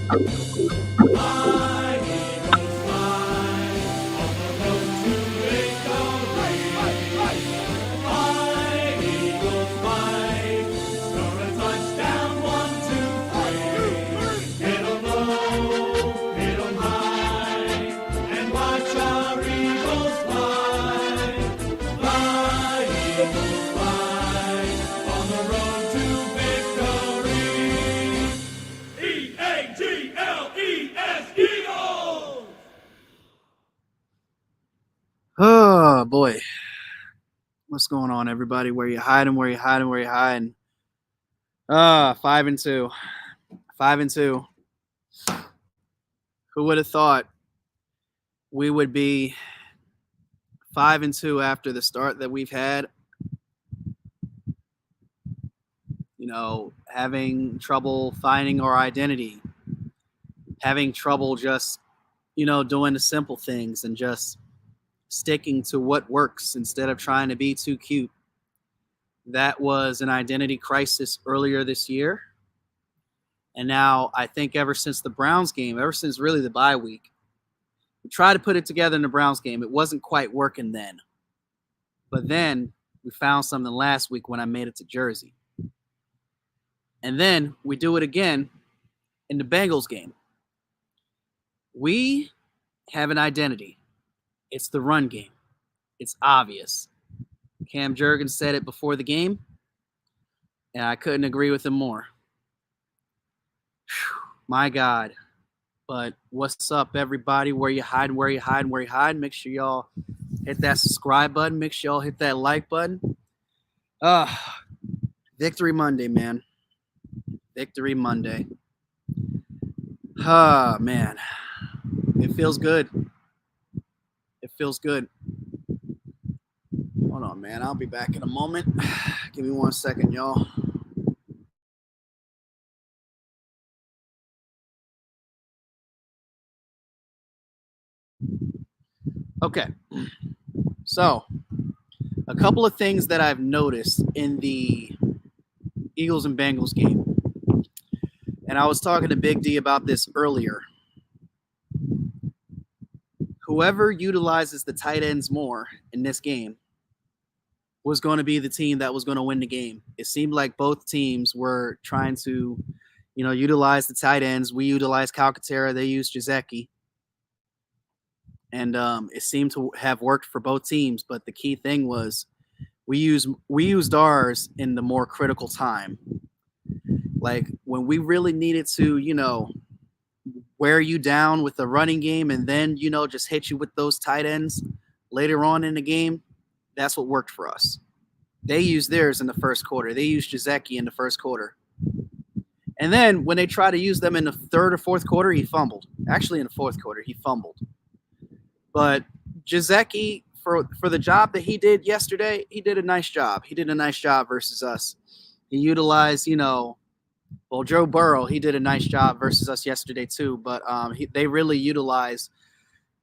Fly, Eagles, fly, on the road to victory. Fly, Eagles, fly, score a touchdown, 1, 2, 3. Hit 'em low, hit 'em high, and watch our Eagles fly. Fly, Eagles, fly, on the road to victory. E-A-G-L-E-S, Eagles! Oh boy, what's going on, everybody? Where you hiding? Where you hiding? Where you hiding? 5-2, 5-2. Who would have thought we would be 5-2 after the start that we've had? You know, having trouble finding our identity, having trouble just, doing the simple things and just sticking to what works instead of trying to be too cute. That was an identity crisis earlier this year. And now I think ever since the Browns game, ever since really the bye week, we tried to put it together in the Browns game. It wasn't quite working then. But then we found something last week when I made it to Jersey. And then we do it again in the Bengals game. We have an identity. It's the run game. It's obvious. Cam Jurgens said it before the game, and I couldn't agree with him more. Whew, my God. But what's up, everybody? Where you hiding? Where you hiding? Where you hiding? Make sure y'all hit that subscribe button. Make sure y'all hit that like button. Victory Monday, man. Victory Monday. Man. It feels good. It feels good. Hold on, man. I'll be back in a moment. Give me 1 second, y'all. Okay. So, a couple of things that I've noticed in the Eagles and Bengals game. And I was talking to Big D about this earlier. Whoever utilizes the tight ends more in this game was going to be the team that was going to win the game. It seemed like both teams were trying to, utilize the tight ends. We utilized Calcaterra. They used Jaceki. And it seemed to have worked for both teams. But the key thing was we used ours in the more critical time. Like when we really needed to, wear you down with the running game and then, just hit you with those tight ends later on in the game, that's what worked for us. They used theirs in the first quarter. They used Jaceki in the first quarter. And then when they tried to use them in the third or fourth quarter, he fumbled. Actually, in the fourth quarter, he fumbled. But Jaceki, for the job that he did yesterday, he did a nice job. He did a nice job versus us. He utilized, Joe Burrow, he did a nice job versus us yesterday too. But they really utilized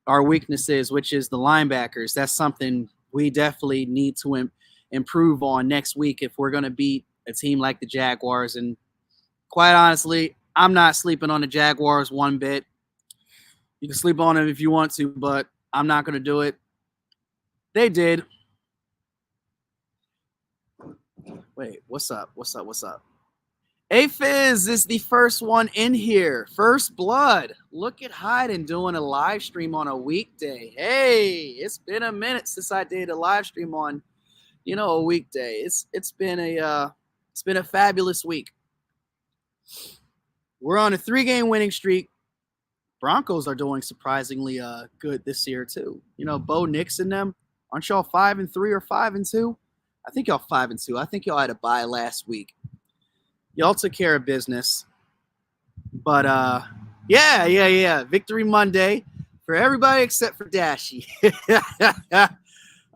our weaknesses, which is the linebackers. That's something we definitely need to improve on next week if we're going to beat a team like the Jaguars. And quite honestly, I'm not sleeping on the Jaguars one bit. You can sleep on them if you want to, but I'm not going to do it. They did. Wait, what's up? What's up? What's up? Fizz is the first one in here. First blood. Look at Hayden doing a live stream on a weekday. Hey, it's been a minute since I did a live stream on, a weekday. It's been a fabulous week. We're on a 3-game winning streak. Broncos are doing surprisingly good this year too. Bo Nix and them. Aren't y'all 5-3 or 5-2? I think y'all 5-2. I think y'all had a bye last week. Y'all took care of business. But yeah. Victory Monday for everybody except for Dashy.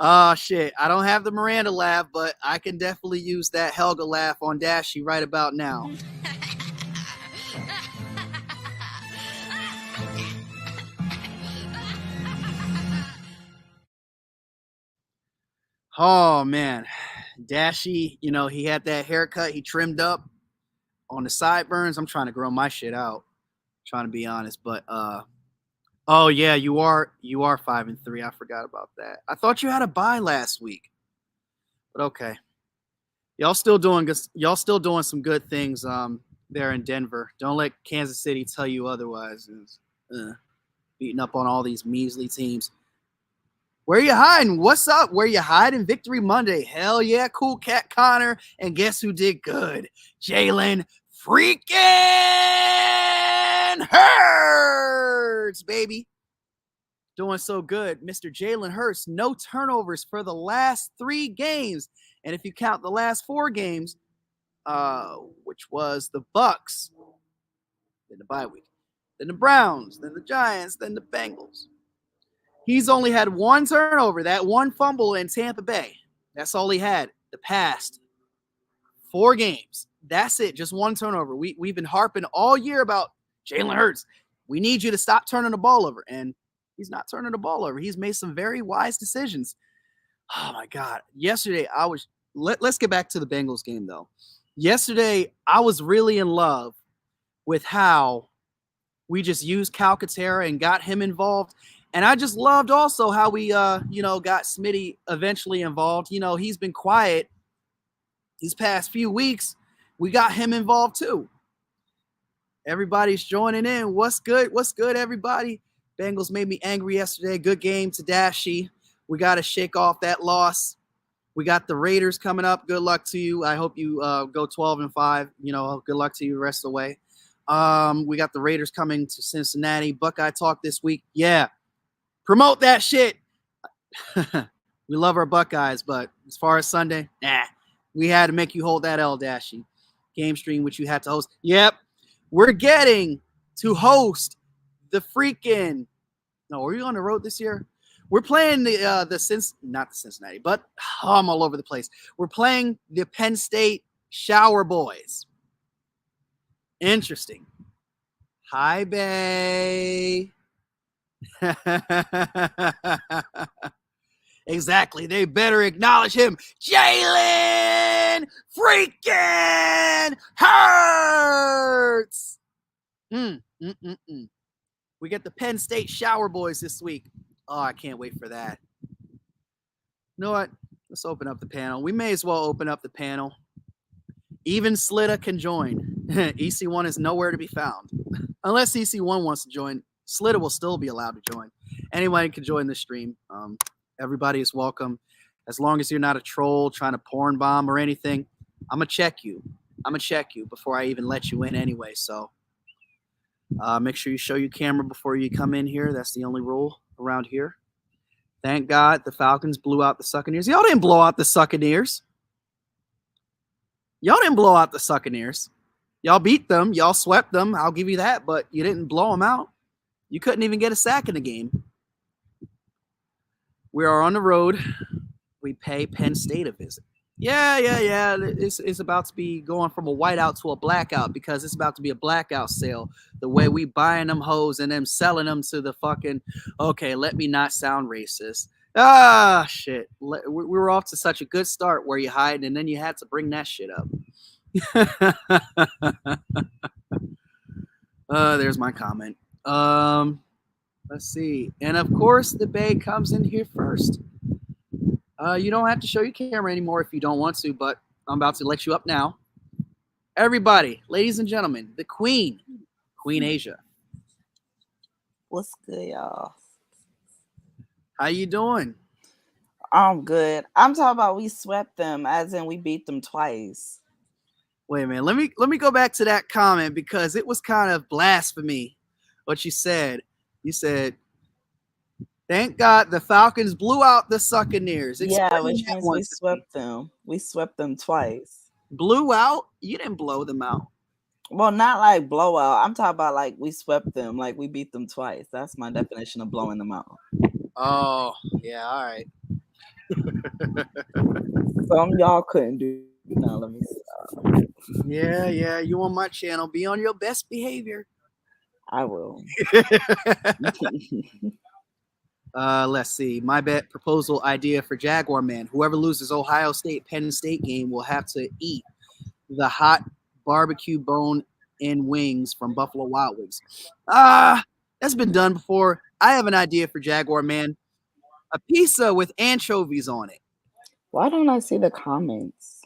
Oh shit. I don't have the Miranda laugh, but I can definitely use that Helga laugh on Dashy right about now. Oh man. Dashy, he had that haircut, he trimmed up on the sideburns. I'm trying to grow my shit out. Trying to be honest, but oh yeah, you are 5-3. I forgot about that. I thought you had a bye last week, but okay. Y'all still doing some good things there in Denver. Don't let Kansas City tell you otherwise. Beating up on all these measly teams. Where you hiding? What's up? Where you hiding? Victory Monday. Hell yeah, cool cat Connor. And guess who did good? Jalen freaking Hurts, baby. Doing so good. Mr. Jalen Hurts, no turnovers for the last 3 games. And if you count the last 4 games, which was the Bucks, then the bye week, then the Browns, then the Giants, then the Bengals. He's only had 1 turnover, that 1 fumble in Tampa Bay. That's all he had the past 4 games. That's it, just 1 turnover. We've been harping all year about Jalen Hurts. We need you to stop turning the ball over. And he's not turning the ball over. He's made some very wise decisions. Oh, my God. Yesterday, let's get back to the Bengals game, though. Yesterday, I was really in love with how we just used Calcaterra and got him involved. And I just loved also how we, got Smitty eventually involved. He's been quiet these past few weeks. We got him involved too. Everybody's joining in. What's good? What's good, everybody? Bengals made me angry yesterday. Good game to Dashy. We got to shake off that loss. We got the Raiders coming up. Good luck to you. I hope you go 12-5. Good luck to you the rest of the way. We got the Raiders coming to Cincinnati. Buckeye Talk this week. Yeah. Promote that shit. We love our Buckeyes, but as far as Sunday, we had to make you hold that L, Dashy. Game stream, which you had to host. Yep. We're getting to host the freaking. No, are you on the road this year? We're playing not the Cincinnati, but I'm all over the place. We're playing the Penn State Shower Boys. Interesting. Hi, Bay. Exactly. They better acknowledge him. Jalen freaking Hurts. We get the Penn State Shower Boys this week. Oh, I can't wait for that. You know what? Let's open up the panel. We may as well open up the panel. Even Slitta can join. EC1 is nowhere to be found. Unless EC1 wants to join, Slitta will still be allowed to join. Anyone can join the stream. Everybody is welcome. As long as you're not a troll trying to porn bomb or anything, I'm going to check you. Before I even let you in anyway. So make sure you show your camera before you come in here. That's the only rule around here. Thank God the Falcons blew out the Succaneers. Y'all didn't blow out the Succaneers. Y'all beat them. Y'all swept them. I'll give you that. But you didn't blow them out. You couldn't even get a sack in the game. We are on the road. We pay Penn State a visit. Yeah. It's about to be going from a whiteout to a blackout because it's about to be a blackout sale. The way we buying them hoes and them selling them to the fucking. Okay, let me not sound racist. Ah, shit. We were off to such a good start where you hide, and then you had to bring that shit up. There's my comment. Let's see. And of course, the Bay comes in here first. You don't have to show your camera anymore if you don't want to, but I'm about to let you up now. Everybody, ladies and gentlemen, the Queen Asia. What's good, y'all? How you doing? I'm good. I'm talking about we swept them, as in we beat them twice. Wait a minute. Let me go back to that comment because it was kind of blasphemy what you said. You said, thank God the Falcons blew out the Succaneers. Yeah, which means we swept them. We swept them twice. Blew out? You didn't blow them out. Well, not like blowout. I'm talking about like we swept them, like we beat them twice. That's my definition of blowing them out. Oh, yeah, all right. Some y'all couldn't do. Now let me stop. Yeah. You on my channel. Be on your best behavior. I will. Let's see. My bet proposal idea for Jaguar Man. Whoever loses Ohio State Penn State game will have to eat the hot barbecue bone in wings from Buffalo Wild Wings. Ah, that's been done before. I have an idea for Jaguar Man. A pizza with anchovies on it. Why don't I see the comments?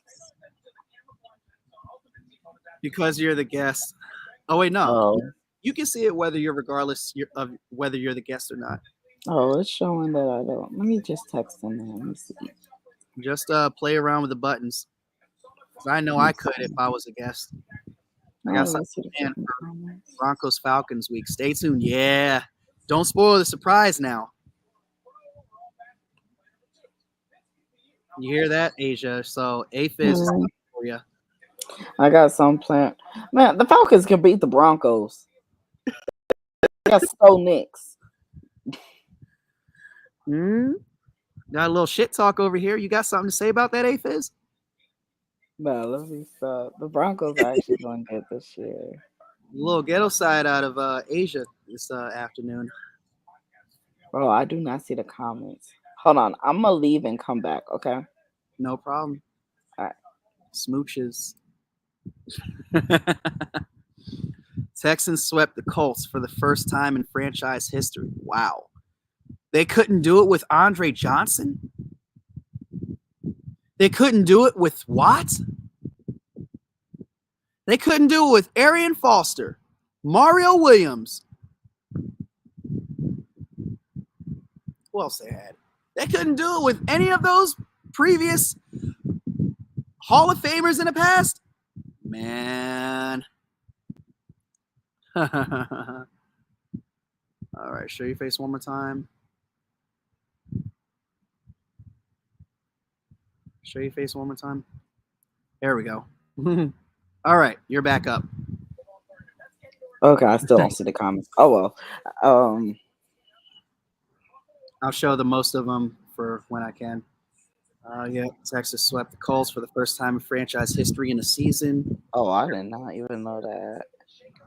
Because you're the guest. Oh wait, no. Oh, You can see it whether you're regardless of whether you're the guest or not. oh, it's showing that I don't. Let me just text them. Let me see. Just play around with the buttons. 'Cause I know I could if I was a guest. I got Oh, something let's see the planned fucking for comments. Broncos Falcons week. Stay tuned. Yeah. Don't spoil the surprise now. You hear that, Asia? So Aphiz is Hmm. for you. I got some plan. Man, the Falcons can beat the Broncos. They got Stow Knicks. Hmm? Got a little shit talk over here. You got something to say about that, Aphiz? No, let me stop. The Broncos are actually doing good this year. A little ghetto side out of Asia this afternoon. Bro, I do not see the comments. Hold on. I'm going to leave and come back, okay? No problem. All right. Smooches. Texans swept the Colts for the first time in franchise history. Wow. They couldn't do it with Andre Johnson? They couldn't do it with Watt? They couldn't do it with Arian Foster, Mario Williams. Who else they had? They couldn't do it with any of those previous Hall of Famers in the past? Man. All right, show your face one more time. Show your face one more time. There we go. All right, you're back up. Okay, I still don't see the comments. Oh, well. I'll show the most of them for when I can. Yeah, Texas swept the Colts for the first time in franchise history in a season. Oh, I did not even know that.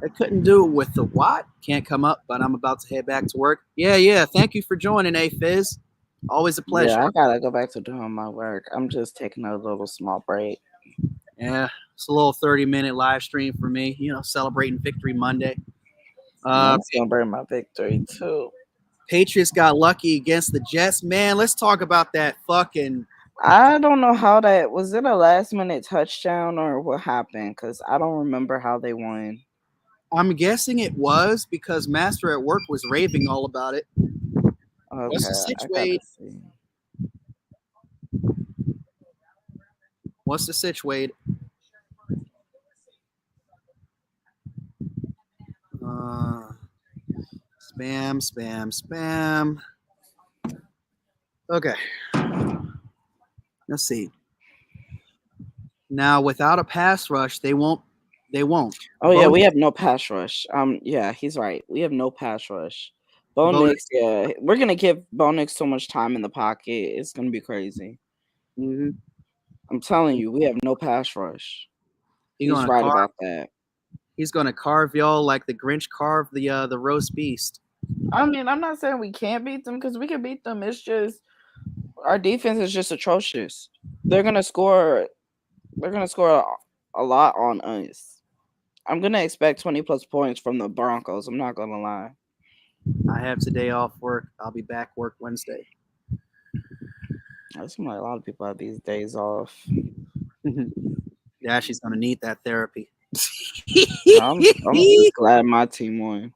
I couldn't do it with the Watt. Can't come up, but I'm about to head back to work. Yeah. Thank you for joining, Fizz. Always a pleasure. Yeah, I got to go back to doing my work. I'm just taking a little small break. Yeah, it's a little 30-minute live stream for me, celebrating Victory Monday. I'm celebrating my victory, too. Patriots got lucky against the Jets. Man, let's talk about that fucking... I don't know how that... Was it a last-minute touchdown or what happened? Because I don't remember how they won. I'm guessing it was because Master at Work was raving all about it. Okay, What's the situation? What's the situation? Spam. Okay. Let's see. Now, without a pass rush, they won't. Oh, yeah, we have no pass rush. Yeah, he's right. We have no pass rush. Bo Nix, yeah. We're going to give Bo Nix so much time in the pocket. It's going to be crazy. Mm-hmm. I'm telling you, we have no pass rush. He's right about that. He's going to carve y'all like the Grinch carved the roast beast. I mean, I'm not saying we can't beat them because we can beat them. It's just our defense is just atrocious. They're going to score. They're going to score a lot on us. I'm going to expect 20-plus points from the Broncos. I'm not going to lie. I have today off work. I'll be back work Wednesday. It seems like a lot of people have these days off. Yeah, she's going to need that therapy. I'm just glad my team won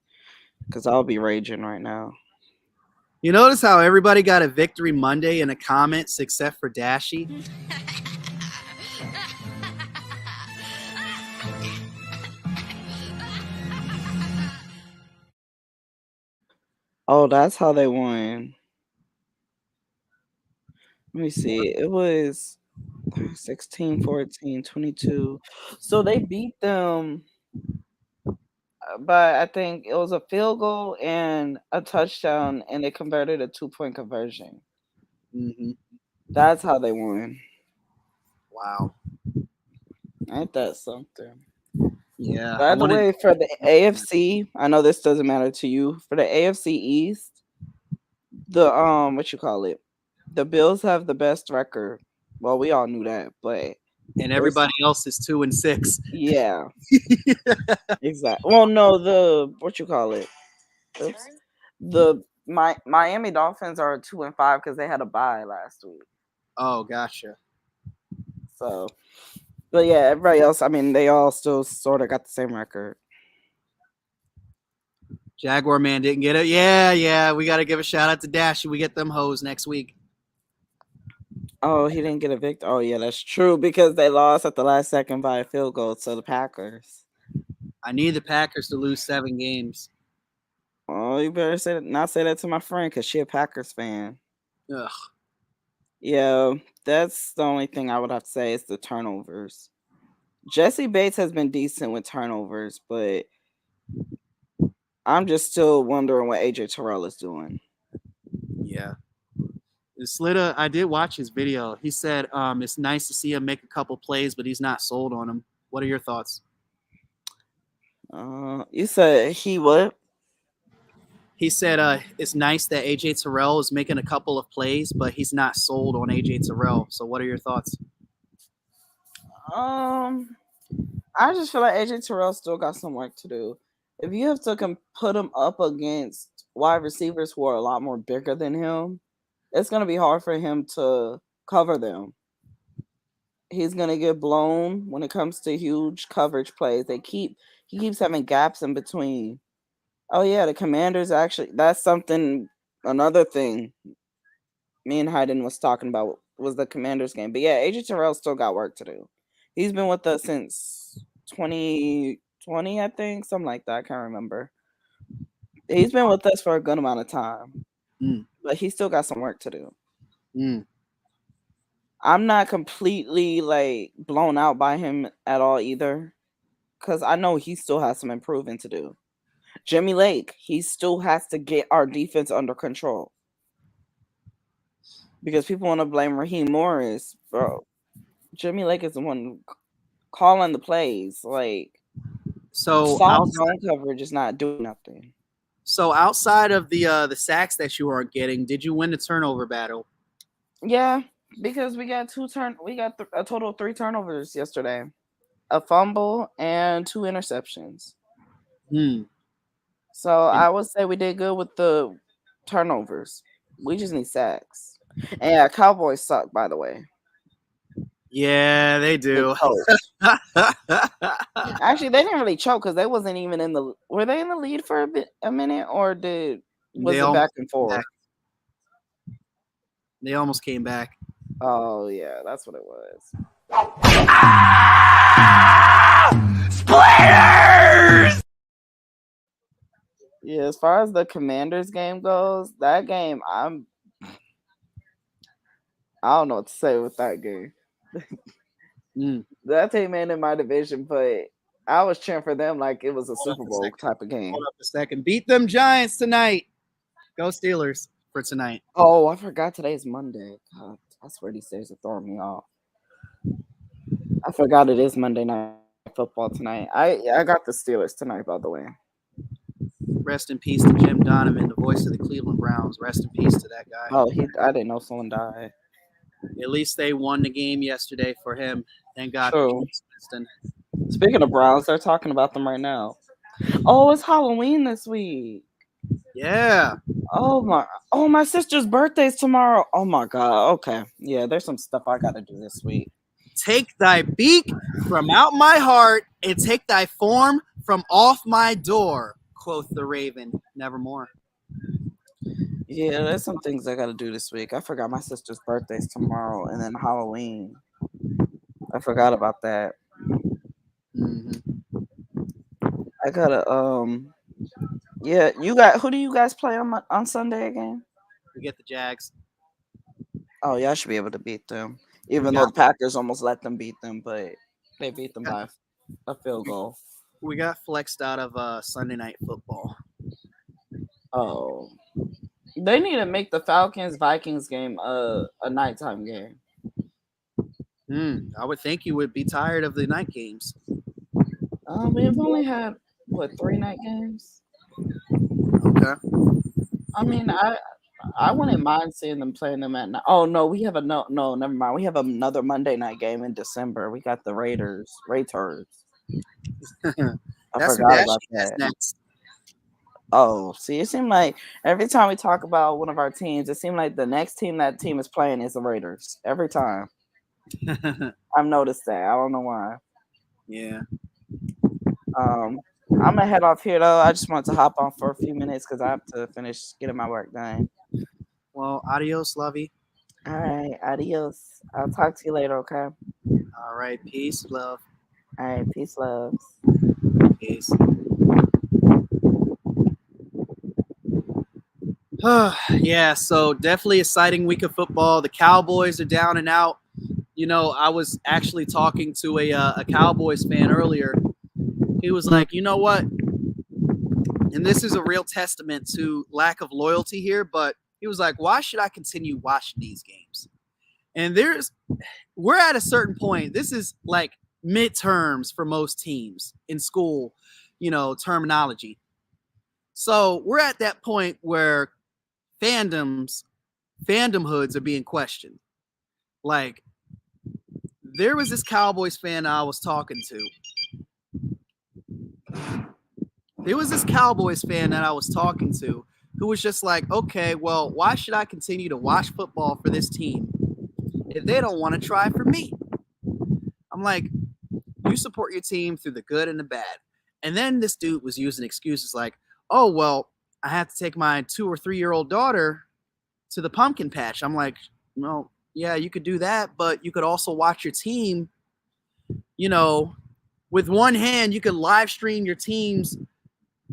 because I'll be raging right now. You notice how everybody got a Victory Monday in the comments except for Dashy? Oh, that's how they won. Let me see. It was 16, 14, 22. So they beat them, but I think it was a field goal and a touchdown, and they converted a 2-point conversion. Mm-hmm. That's how they won. Wow. Ain't that something? Yeah. By the way, for the AFC, I know this doesn't matter to you. For the AFC East, the the Bills have the best record. Well, we all knew that, but and everybody else is 2-6. Yeah, exactly. Well, no, the what you call it? Oops. Miami Dolphins are 2-5 because they had a bye last week. Oh, gotcha. So, but yeah, everybody else. I mean, they all still sort of got the same record. Jaguar man didn't get it. Yeah. We got to give a shout out to Dash. We get them hoes next week. Oh, he didn't get a victory. Oh, yeah, that's true because they lost at the last second by a field goal to the Packers. I need the Packers to lose 7 games. Oh, you better not say that to my friend because she a Packers fan. Ugh. Yeah, that's the only thing I would have to say is the turnovers. Jesse Bates has been decent with turnovers, but I'm just still wondering what AJ Terrell is doing. Yeah. Slitta, I did watch his video. He said it's nice to see him make a couple plays, but he's not sold on them. What are your thoughts? You said he what? He said it's nice that AJ Terrell is making a couple of plays, but he's not sold on AJ Terrell. So what are your thoughts? I just feel like AJ Terrell still got some work to do. If you have to put him up against wide receivers who are a lot more bigger than him, it's going to be hard for him to cover them. He's going to get blown when it comes to huge coverage plays. He keeps having gaps in between. Oh yeah, the Commanders actually, that's another thing me and Hayden was talking about was the Commanders game. But yeah, AJ Terrell still got work to do. He's been with us since 2020, I think, something like that. I can't remember. He's been with us for a good amount of time, but he still got some work to do. I'm not completely like blown out by him at all either, because I know he still has some improving to do. Jimmy Lake, he still has to get our defense under control. Because people want to blame Raheem Morris, bro. Jimmy Lake is the one calling the plays. Like, so soft zone coverage is not doing nothing. So outside of the sacks that you are getting, did you win the turnover battle? Yeah, because we got a total of 3 turnovers yesterday, a fumble and 2 interceptions. So I would say we did good with the turnovers. We just need sacks. And yeah, Cowboys suck, by the way. Yeah, they do. Actually, they didn't really choke because they wasn't even in the. Were they in the lead for a minute, or was it back and forth? They almost came back. Oh yeah, that's what it was. Splitters! Yeah, as far as the Commanders game goes, that game I don't know what to say with that game. That team ain't in my division, but I was cheering for them like it was a Super Bowl type of game. Hold up a second. Beat them Giants tonight. Go Steelers for tonight. Oh, I forgot today's Monday. God, I swear these days are throwing me off. I forgot it is Monday Night Football tonight. I got the Steelers tonight, by the way. Rest in peace to Jim Donovan, the voice of the Cleveland Browns. Rest in peace to that guy. Oh, I didn't know someone died. At least they won the game yesterday for him. Thank God. True. Speaking of Browns, they're talking about them right now. Oh, it's Halloween this week. Yeah. Oh my sister's birthday's tomorrow. Oh my God. Okay. Yeah, there's some stuff I gotta do this week. Take thy beak from out my heart and take thy form from off my door, quoth the raven, nevermore. Yeah, there's some things I gotta do this week. I forgot my sister's birthday's tomorrow and then Halloween. I forgot about that. I gotta yeah, who do you guys play on Sunday again? We get the Jags. Oh, y'all should be able to beat them. Even though the Packers almost let them beat them, but they beat them by a field goal. We got flexed out of Sunday Night Football. Oh. They need to make the Falcons-Vikings game a nighttime game. I would think you would be tired of the night games. We've only had, 3 night games? Okay. I mean, I wouldn't mind seeing them playing them at night. Oh no, we have no, never mind. We have another Monday night game in December. We got the Raiders. I That's who forgot Dashie about has that. next. Oh, see, it seemed like every time we talk about one of our teams, it seemed like the next team that team is playing is the Raiders. Every time. I've noticed that. I don't know why. Yeah. I'm gonna head off here though. I just wanted to hop on for a few minutes because I have to finish getting my work done. Well, adios, Lovey. All right, adios. I'll talk to you later, okay? All right. Peace, love. All right, peace, loves. Peace. Yeah, so definitely exciting week of football. The Cowboys are down and out. You know, I was actually talking to a Cowboys fan earlier. He was like, you know what? And this is a real testament to lack of loyalty here, but he was like, why should I continue watching these games? And we're at a certain point. This is like midterms for most teams in school, you know, terminology. So we're at that point where fandomhoods are being questioned. Like, there was this Cowboys fan I was talking to. There was this Cowboys fan that I was talking to who was just like, okay, well, why should I continue to watch football for this team if they don't want to try for me? I'm like, you support your team through the good and the bad. And then this dude was using excuses like, oh, well, I have to take my 2 or 3 year old daughter to the pumpkin patch. I'm like, well, yeah, you could do that, but you could also watch your team, you know, with one hand, you could live stream your team's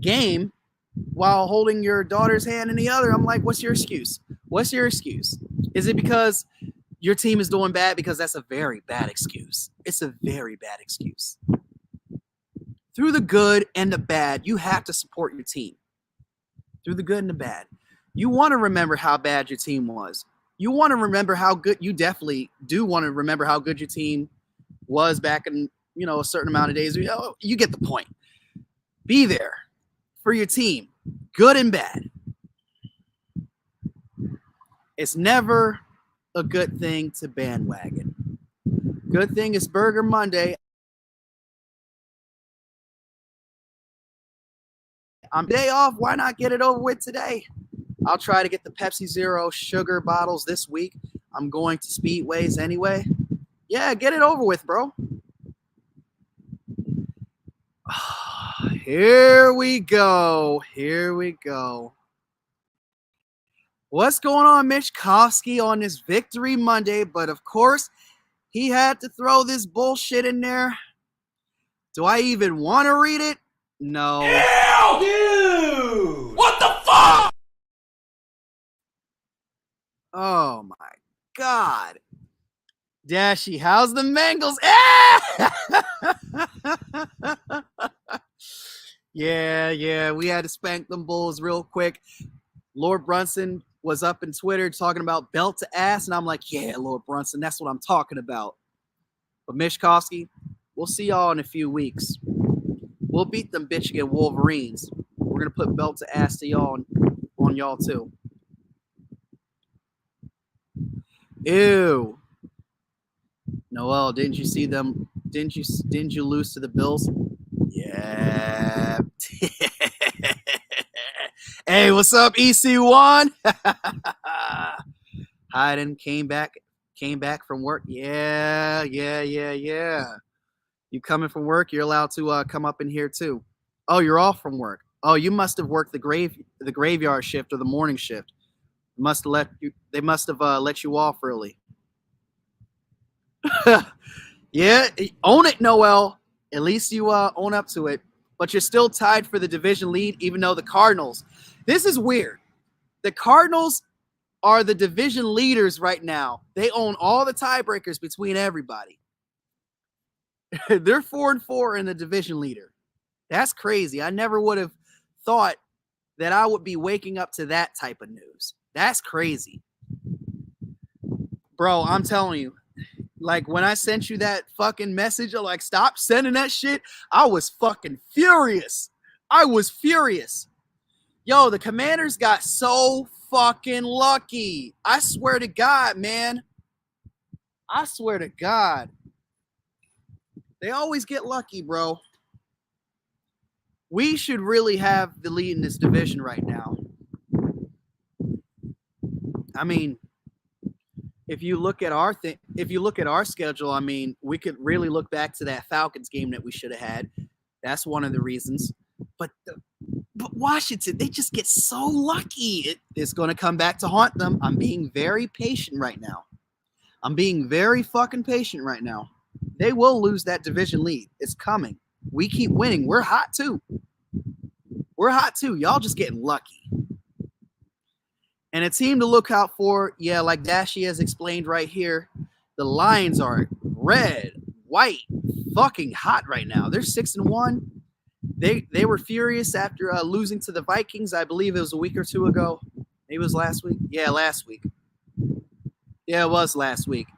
game while holding your daughter's hand in the other. I'm like, what's your excuse? What's your excuse? Is it because your team is doing bad? Because that's a very bad excuse. It's a very bad excuse. Through the good and the bad, you have to support your team. Through the good and the bad. You want to remember how bad your team was. You want to remember how good, you definitely do want to remember how good your team was back in, you know, a certain amount of days. You get the point. Be there for your team, good and bad. It's never a good thing to bandwagon. Good thing it's Burger Monday. I'm day off. Why not get it over with today? I'll try to get the Pepsi Zero sugar bottles this week. I'm going to Speedways anyway. Yeah, get it over with, bro. Here we go. Here we go. What's going on, Mitch Kofsky, on this Victory Monday? But of course, he had to throw this bullshit in there. Do I even want to read it? No. Ew! Dude! What the fuck? Oh my God. Dashie, how's the Bengals? Yeah, we had to spank them Bulls real quick. Lord Brunson was up in Twitter talking about belt to ass, and I'm like, yeah, Lord Brunson, that's what I'm talking about. But Mishkovsky, we'll see y'all in a few weeks. We'll beat them Michigan Wolverines. We're going to put belt to ass to y'all on y'all too. Ew. Noel, didn't you see them? Didn't you lose to the Bills? Yeah. Hey, what's up, EC1? Hayden came back from work. Yeah. You coming from work? You're allowed to come up in here too. Oh, you're off from work. Oh, you must have worked the graveyard shift or the morning shift. They must have let you off early. Yeah, own it, Noel. At least you own up to it. But you're still tied for the division lead, even though the Cardinals. This is weird. The Cardinals are the division leaders right now. They own all the tiebreakers between everybody. They're 4-4 in the division leader. That's crazy. I never would have thought that I would be waking up to that type of news. That's crazy. Bro, I'm telling you, like when I sent you that fucking message of like, stop sending that shit, I was fucking furious. I was furious. Yo, the Commanders got so fucking lucky. I swear to God, man. I swear to God. They always get lucky, bro. We should really have the lead in this division right now. I mean, if you look at our schedule, I mean, we could really look back to that Falcons game that we should have had. That's one of the reasons. But Washington, they just get so lucky. It's going to come back to haunt them. I'm being very patient right now. I'm being very fucking patient right now. They will lose that division lead. It's coming. We keep winning. We're hot too. We're hot too. Y'all just getting lucky. And a team to look out for, yeah, like Dashi has explained right here, the Lions are red, white, fucking hot right now. They're 6-1. They were furious after losing to the Vikings. I believe it was a week or two ago. Maybe it was last week. Yeah, last week. Yeah, it was last week.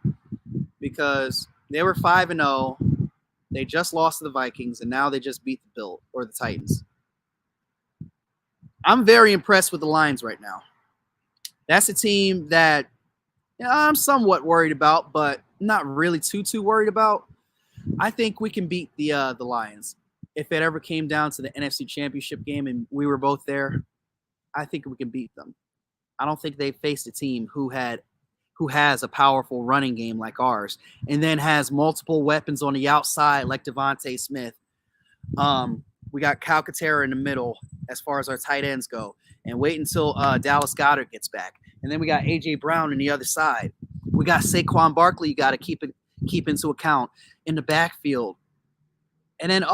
Because they were 5-0. They just lost to the Vikings, and now they just beat the Bills or the Titans. I'm very impressed with the Lions right now. That's a team that I'm somewhat worried about, but not really too worried about. I think we can beat the Lions. If it ever came down to the NFC Championship game and we were both there, I think we can beat them. I don't think they faced a team who has a powerful running game like ours and then has multiple weapons on the outside like Devontae Smith. We got Calcaterra in the middle as far as our tight ends go. And wait until Dallas Goedert gets back. And then we got A.J. Brown on the other side. We got Saquon Barkley you got to keep into account in the backfield. And then,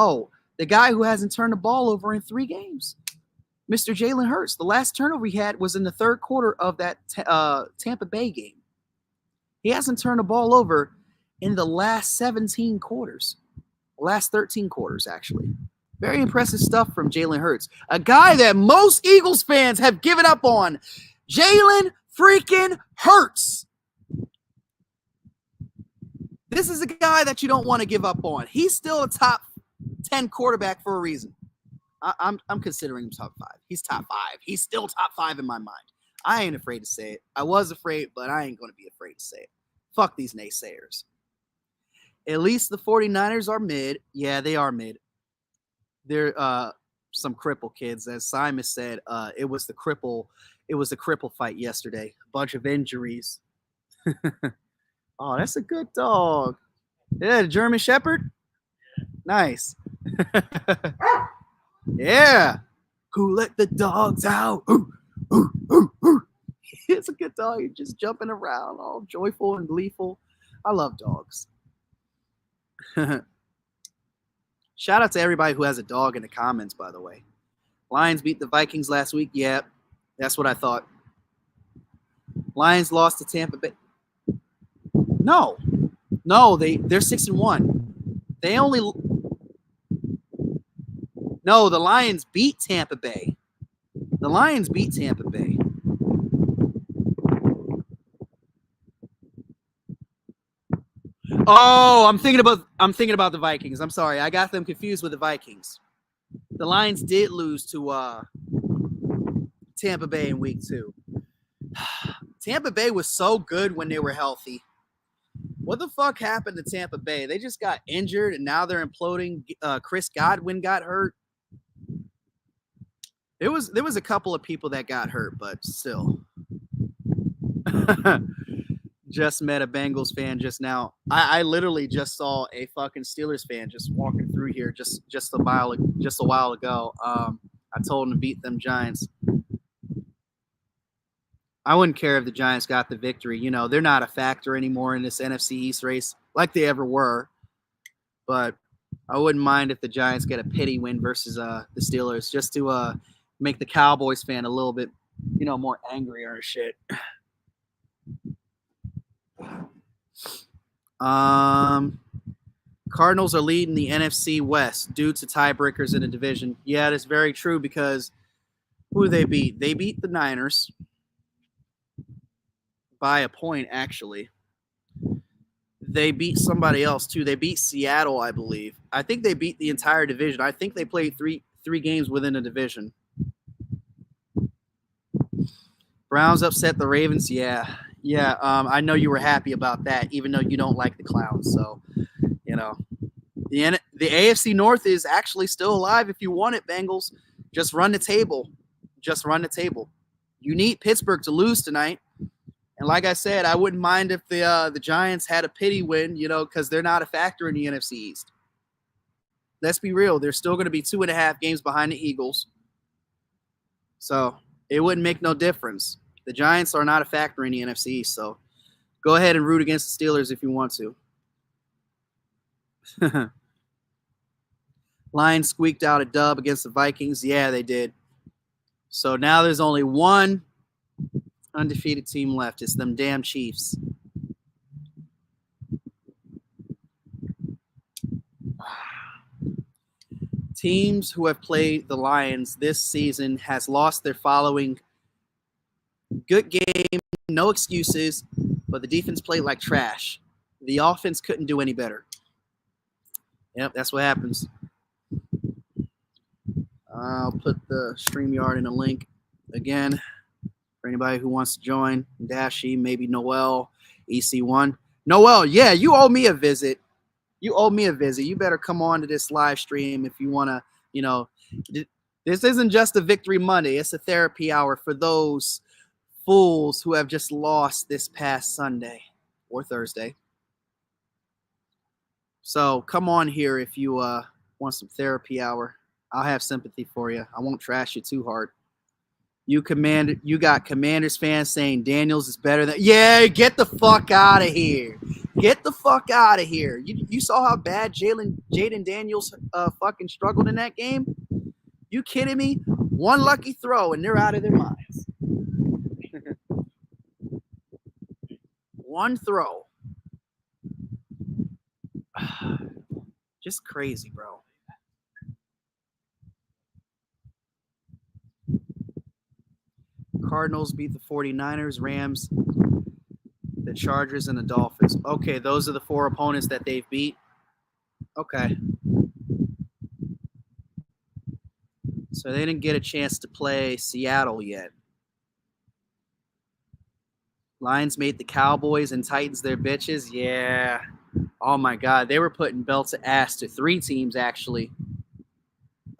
the guy who hasn't turned the ball over in 3 games, Mr. Jalen Hurts. The last turnover he had was in the third quarter of that Tampa Bay game. He hasn't turned the ball over in the last 17 quarters. Last 13 quarters, actually. Very impressive stuff from Jalen Hurts. A guy that most Eagles fans have given up on. Jalen freaking Hurts. This is a guy that you don't want to give up on. He's still a top 10 quarterback for a reason. I'm considering him top 5. He's top 5. He's still top 5 in my mind. I ain't afraid to say it. I was afraid, but I ain't going to be afraid to say it. Fuck these naysayers. At least the 49ers are mid. Yeah, they are mid. They're some cripple kids. As Simon said, it was the cripple fight yesterday. A bunch of injuries. Oh, that's a good dog. Yeah, German Shepherd? Nice. Yeah. Who let the dogs out? Ooh, ooh, ooh, ooh. It's a good dog. He's just jumping around, all joyful and gleeful. I love dogs. Shout out to everybody who has a dog in the comments, by the way. Lions beat the Vikings last week. Yeah, that's what I thought. Lions lost to Tampa Bay. No, they're 6-1. They only. No, the Lions beat Tampa Bay. The Lions beat Tampa Bay. Oh, I'm thinking about the Vikings. I'm sorry. I got them confused with the Vikings. The Lions did lose to Tampa Bay in week 2. Tampa Bay was so good when they were healthy. What the fuck happened to Tampa Bay? They just got injured and now they're imploding. Chris Godwin got hurt. There was a couple of people that got hurt, but still. Just met a Bengals fan just now. I literally just saw a fucking Steelers fan just walking through here just a while ago. I told him to beat them Giants. I wouldn't care if the Giants got the victory. You know, they're not a factor anymore in this NFC East race like they ever were. But I wouldn't mind if the Giants get a pity win versus the Steelers just to make the Cowboys fan a little bit, more angry or shit. Cardinals are leading the NFC West due to tiebreakers in the division. Yeah, that's very true because who do they beat? They beat the Niners by a point, actually. They beat somebody else, too. They beat Seattle, I believe. I think they beat the entire division. I think they played three games within a division. Browns upset the Ravens. Yeah. I know you were happy about that, even though you don't like the Clowns. So, the AFC North is actually still alive if you want it, Bengals. Just run the table. You need Pittsburgh to lose tonight. And like I said, I wouldn't mind if the Giants had a pity win, because they're not a factor in the NFC East. Let's be real. They're still going to be 2.5 games behind the Eagles. So it wouldn't make no difference. The Giants are not a factor in the NFC East. So go ahead and root against the Steelers if you want to. Lions squeaked out a dub against the Vikings. Yeah, they did. So now there's only one undefeated team left. It's them damn Chiefs. Teams who have played the Lions this season has lost their following. Good game, no excuses, but the defense played like trash. The offense couldn't do any better. Yep, that's what happens. I'll put the StreamYard in a link again for anybody who wants to join. Dashi, maybe Noel, EC1. Noel, yeah, you owe me a visit. You better come on to this live stream if you want to, this isn't just a Victory Monday. It's a therapy hour for those fools who have just lost this past Sunday or Thursday. So come on here if you want some therapy hour. I'll have sympathy for you. I won't trash you too hard. You got Commanders fans saying Daniels is better than. Yeah, get the fuck out of here. Get the fuck out of here. You saw how bad Jaden Daniels fucking struggled in that game? You kidding me? One lucky throw and they're out of their minds. One throw. Just crazy, bro. Cardinals beat the 49ers, Rams, the Chargers, and the Dolphins. Okay, those are the 4 opponents that they've beat. Okay. So they didn't get a chance to play Seattle yet. Lions made the Cowboys and Titans their bitches. Yeah. Oh, my God. They were putting belts of ass to 3 teams, actually.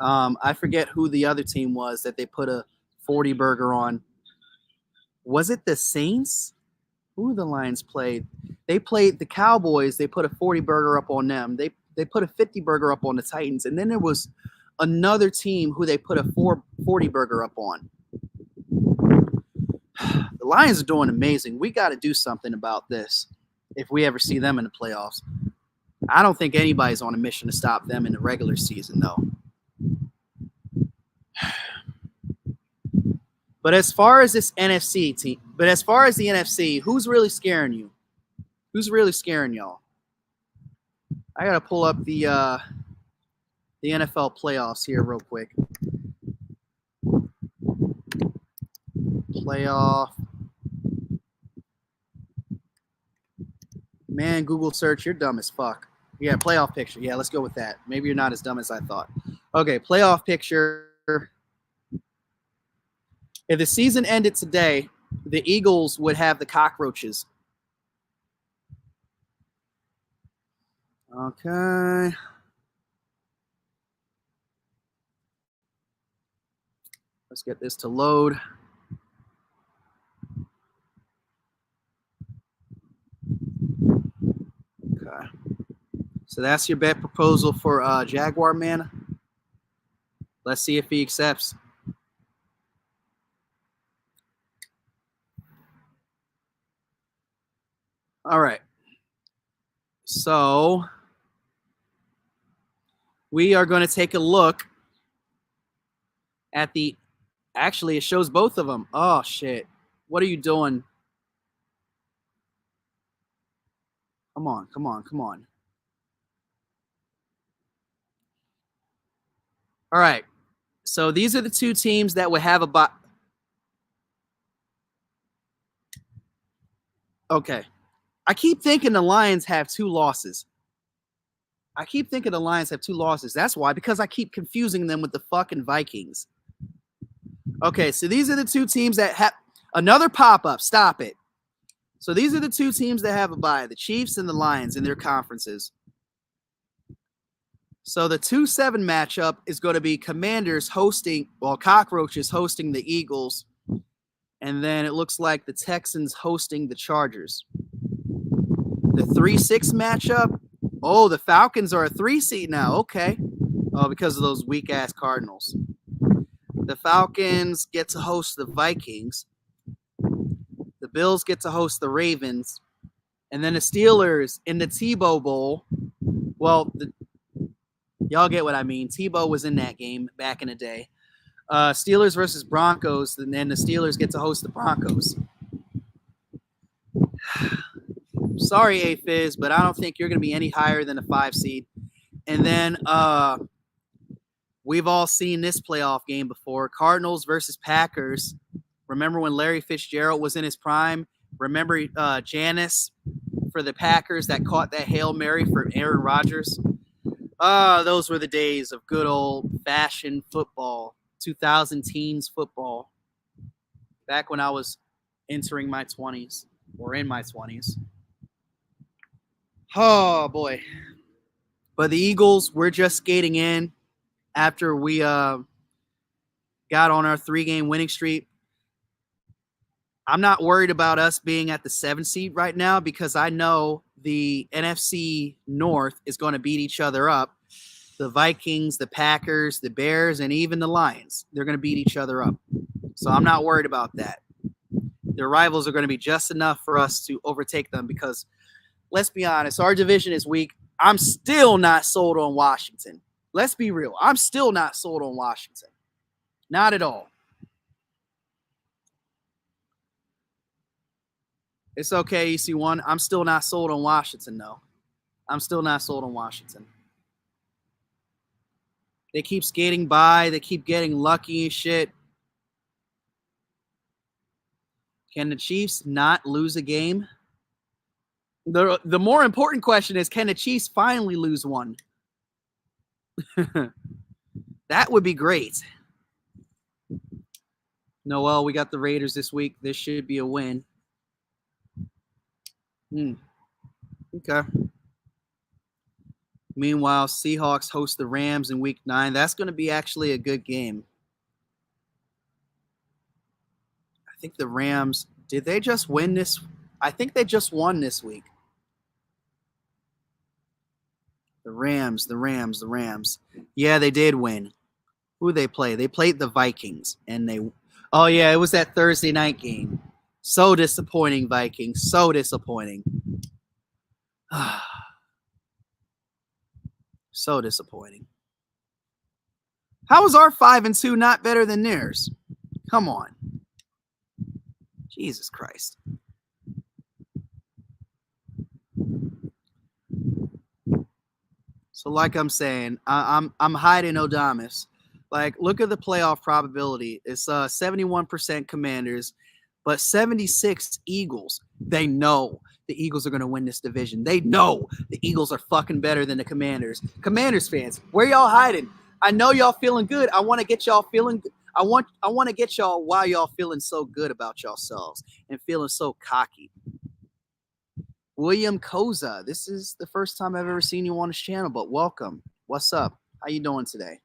I forget who the other team was that they put a 40 burger on. Was it the Saints? Who the Lions played? They played the Cowboys. They put a 40 burger up on them. They put a 50 burger up on the Titans. And then there was another team who they put a 40 burger up on. The Lions are doing amazing. We got to do something about this if we ever see them in the playoffs. I don't think anybody's on a mission to stop them in the regular season, though. But as far as this NFC team, the NFC, who's really scaring you? Who's really scaring y'all? I gotta pull up the NFL playoffs here real quick. Playoff. Man, Google search, you're dumb as fuck. Yeah, playoff picture. Yeah, let's go with that. Maybe you're not as dumb as I thought. Okay, playoff picture. If the season ended today, the Eagles would have the cockroaches. Okay. Let's get this to load. Okay. So that's your bet proposal for Jaguar Man. Let's see if he accepts. All right. So we are going to take a look at the. Actually, it shows both of them. Oh, shit. What are you doing? Come on, come on, come on. All right. So these are the 2 teams that would have a bye. Okay. I keep thinking the Lions have 2 losses. That's why, because I keep confusing them with the fucking Vikings. Okay, so these are the 2 teams that have. Another pop-up. Stop it. So these are the two teams that have a bye, the Chiefs and the Lions in their conferences. So the 2-7 matchup is going to be Commanders hosting, well, Cockroaches hosting the Eagles. And then it looks like the Texans hosting the Chargers. The 3-6 matchup, oh, the Falcons are a 3 seed now. Okay. Oh, because of those weak-ass Cardinals. The Falcons get to host the Vikings. The Bills get to host the Ravens. And then the Steelers in the Tebow Bowl. Well, y'all get what I mean. Tebow was in that game back in the day. Steelers versus Broncos, and then the Steelers get to host the Broncos. Sorry, A-Fizz, but I don't think you're going to be any higher than a 5 seed. And then we've all seen this playoff game before. Cardinals versus Packers. Remember when Larry Fitzgerald was in his prime? Remember Janis for the Packers that caught that Hail Mary for Aaron Rodgers? Those were the days of good old-fashioned football, 2000 teens football, back when I was entering my 20s or in my 20s. Oh, boy. But the Eagles, we're just skating in after we got on our 3-game winning streak. I'm not worried about us being at the 7 seed right now because I know the NFC North is going to beat each other up. The Vikings, the Packers, the Bears, and even the Lions. They're going to beat each other up. So I'm not worried about that. Their rivals are going to be just enough for us to overtake them because, let's be honest, our division is weak. I'm still not sold on Washington. Let's be real. I'm still not sold on Washington. Not at all. It's okay, EC1. I'm still not sold on Washington, though. I'm still not sold on Washington. They keep skating by. They keep getting lucky and shit. Can the Chiefs not lose a game? The more important question is, can the Chiefs finally lose one? That would be great. Noel, we got the Raiders this week. This should be a win. Okay. Meanwhile, Seahawks host the Rams in week 9. That's going to be actually a good game. I think the Rams, did they just win this? I think they just won this week. The Rams. Yeah, they did win. Who they play? They played the Vikings. Oh, yeah, it was that Thursday night game. So disappointing, Vikings. So disappointing. So disappointing. How is our 5-2 not better than theirs? Come on. Jesus Christ. So like I'm saying, I'm hiding Odamis. Like, look at the playoff probability. It's 71% Commanders, but 76 Eagles. They know the Eagles are going to win this division. They know the Eagles are fucking better than the Commanders. Commanders fans, where y'all hiding? I know y'all feeling good. I want to get y'all feeling good. I want to get y'all why y'all feeling so good about yourselves and feeling so cocky. William Koza, this is the first time I've ever seen you on this channel, but welcome. What's up? How you doing today?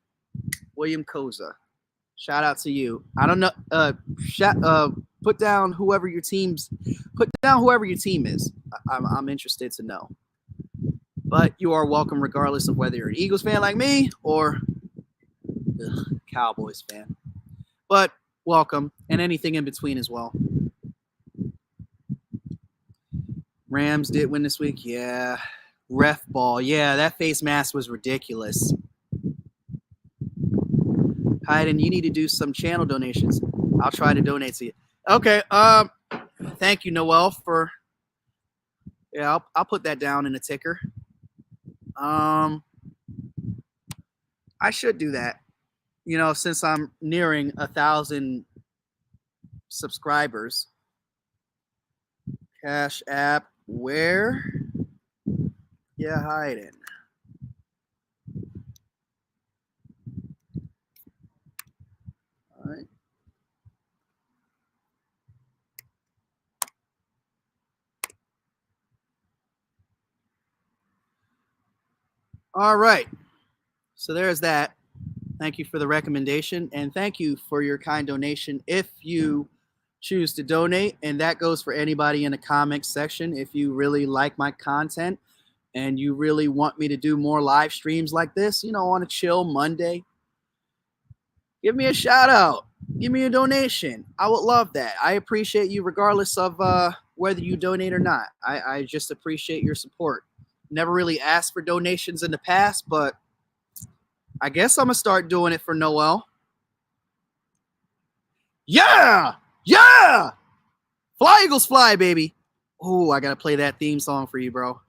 William Koza. Shout out to you. I don't know. Put down whoever your team is. I'm interested to know. But you are welcome regardless of whether you're an Eagles fan like me or Cowboys fan. But welcome, and anything in between as well. Rams did win this week. Yeah. Ref ball. Yeah, that face mask was ridiculous. Hayden, you need to do some channel donations. I'll try to donate to you. Okay. Thank you, Noel, for. Yeah, I'll put that down in a ticker. I should do that. You know, since I'm nearing 1,000 subscribers. Cash App. Whereyahidin. All right. All right. So there's that. Thank you for the recommendation, and thank you for your kind donation. If you choose to donate, and that goes for anybody in the comments section, if you really like my content and you really want me to do more live streams like this, on a chill Monday, give me a shout out. Give me a donation. I would love that. I appreciate you regardless of whether you donate or not. I just appreciate your support. Never really asked for donations in the past, but I guess I'm going to start doing it for Noel. Yeah! Yeah! Fly, Eagles, fly, baby. Oh, I got to play that theme song for you, bro.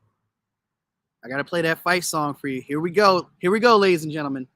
I got to play that fight song for you. Here we go. Here we go, ladies and gentlemen.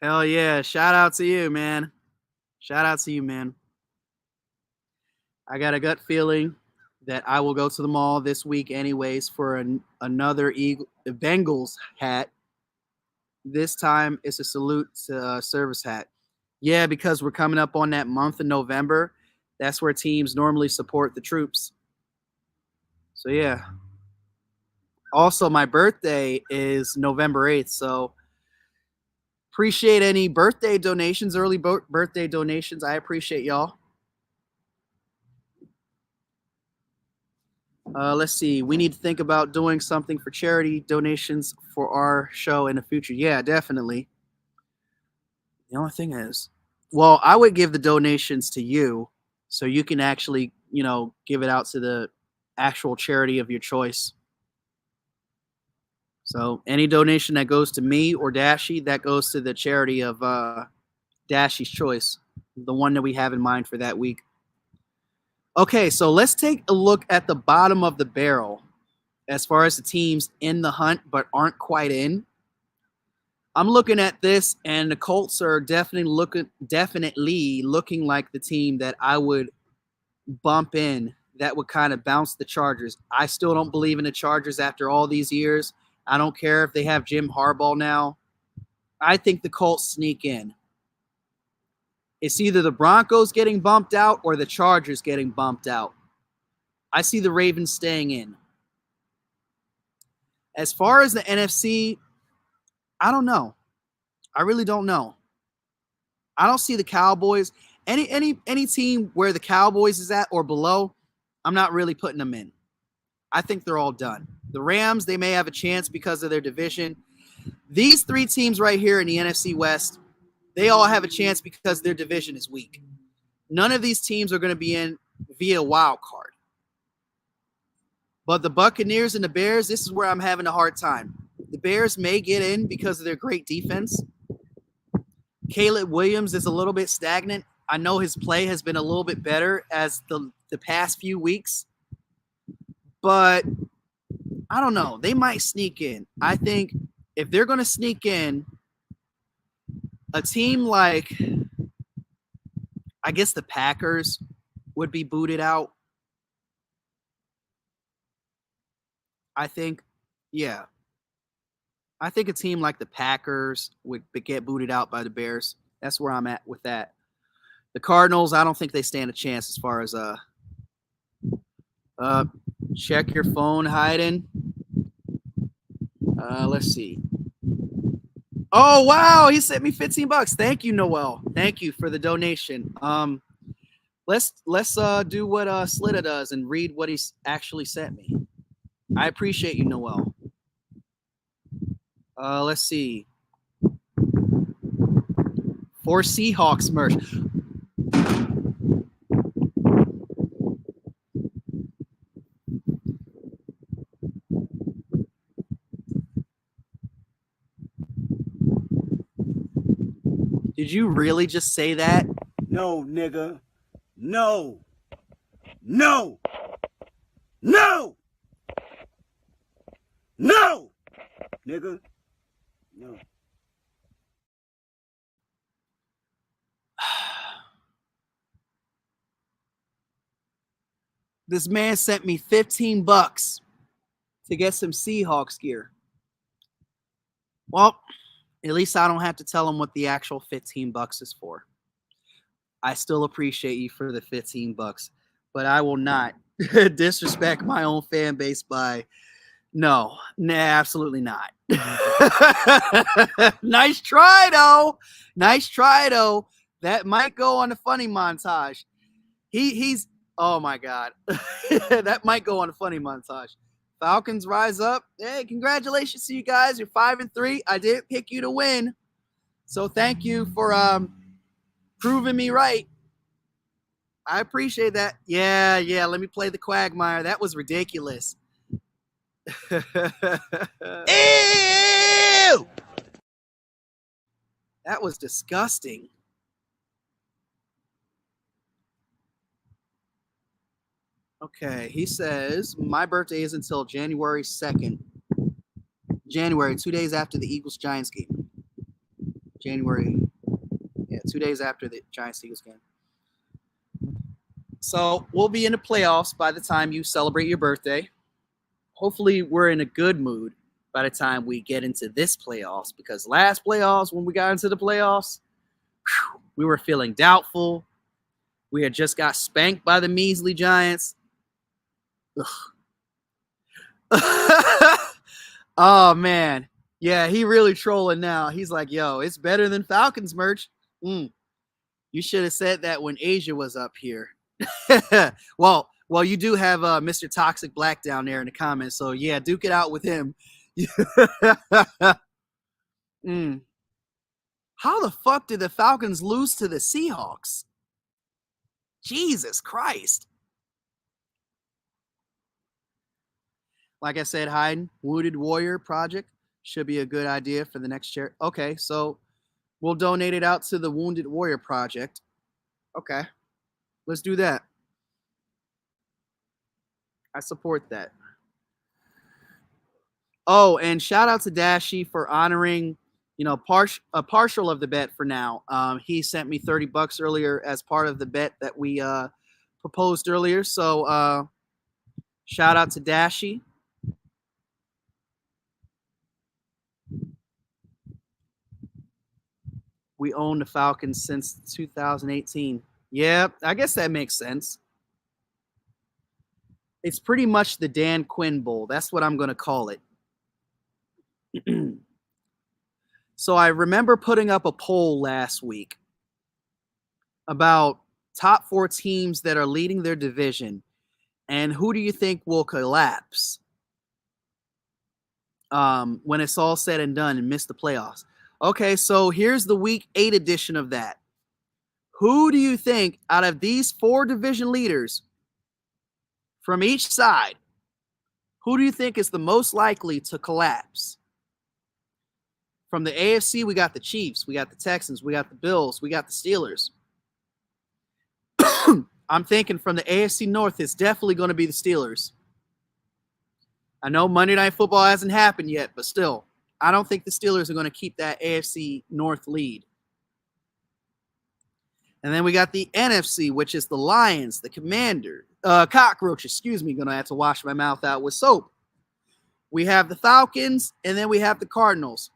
Hell yeah. Shout out to you, man. Shout out to you, man. I got a gut feeling that I will go to the mall this week anyways for another Bengals hat. This time it's a salute to service hat. Yeah, because we're coming up on that month in November. That's where teams normally support the troops. So yeah. Also, my birthday is November 8th, so appreciate any birthday donations, early birthday donations. I appreciate y'all. Let's see. We need to think about doing something for charity donations for our show in the future. Yeah, definitely. The only thing is, well, I would give the donations to you so you can actually, give it out to the actual charity of your choice. So any donation that goes to me or Dashy, that goes to the charity of Dashy's choice, the one that we have in mind for that week. Okay, so let's take a look at the bottom of the barrel as far as the teams in the hunt but aren't quite in. I'm looking at this, and the Colts are definitely looking like the team that I would bump in that would kind of bounce the Chargers. I still don't believe in the Chargers after all these years. I don't care if they have Jim Harbaugh now. I think the Colts sneak in. It's either the Broncos getting bumped out or the Chargers getting bumped out. I see the Ravens staying in. As far as the NFC, I don't know. I really don't know. I don't see the Cowboys. Any team where the Cowboys is at or below, I'm not really putting them in. I think they're all done. The Rams, they may have a chance because of their division. These three teams right here in the NFC West, they all have a chance because their division is weak. None of these teams are going to be in via wild card. But the Buccaneers and the Bears, this is where I'm having a hard time. The Bears may get in because of their great defense. Caleb Williams is a little bit stagnant. I know his play has been a little bit better as the past few weeks. But I don't know. They might sneak in. I think if they're going to sneak in, a team like, I guess the Packers would be booted out. I think, yeah. I think a team like the Packers would get booted out by the Bears. That's where I'm at with that. The Cardinals, I don't think they stand a chance as far as check your phone, Hayden. Let's see. Oh, wow. He sent me $15. Thank you, Noel. Thank you for the donation. Let's do what Slitta does and read what he's actually sent me. I appreciate you, Noel. Let's see. For Seahawks merch. Did you really just say that? No, nigga. No. No. No. No. Nigga. No. This man sent me $15 to get some Seahawks gear. Well, at least I don't have to tell him what the actual $15 is for. I still appreciate you for the $15, but I will not disrespect my own fan base by no, absolutely not. Nice try though. Nice try though. That might go on the funny montage. He's oh my God. That might go on a funny montage. Falcons rise up. Hey, congratulations to you guys. You're 5-3. I did pick you to win. So thank you for proving me right. I appreciate that. Yeah. Let me play the quagmire. That was ridiculous. Ew! That was disgusting. Okay, he says, my birthday is until January 2nd. January, 2 days after the Eagles-Giants game. January, 2 days after the Giants-Eagles game. So we'll be in the playoffs by the time you celebrate your birthday. Hopefully we're in a good mood by the time we get into this playoffs, because last playoffs, when we got into the playoffs, we were feeling doubtful. We had just got spanked by the measly Giants. Oh, man. Yeah, he really trolling now. He's like, yo, it's better than Falcons merch. You should have said that when Asia was up here. Well, you do have Mr. Toxic Black down there in the comments. So, yeah, duke it out with him. How the fuck did the Falcons lose to the Seahawks? Jesus Christ. Like I said, Hayden, Wounded Warrior Project should be a good idea for the next chair. Okay, so we'll donate it out to the Wounded Warrior Project. Okay, let's do that. I support that. Oh, and shout out to Dashy for honoring, a partial of the bet for now. He sent me $30 earlier as part of the bet that we proposed earlier. So shout out to Dashy. We own the Falcons since 2018. Yeah, I guess that makes sense. It's pretty much the Dan Quinn Bowl. That's what I'm going to call it. So I remember putting up a poll last week about top 4 teams that are leading their division, and who do you think will collapse when it's all said and done and miss the playoffs? Okay, so here's the week 8 edition of that. Who do you think out of these 4 division leaders from each side, who do you think is the most likely to collapse? From the AFC, we got the Chiefs, we got the Texans, we got the Bills, we got the Steelers. I'm thinking from the AFC North, it's definitely going to be the Steelers. I know Monday Night Football hasn't happened yet, but still, I don't think the Steelers are going to keep that AFC North lead. And then we got the NFC, which is the Lions, the Cockroaches, going to have to wash my mouth out with soap. We have the Falcons, and then we have the Cardinals.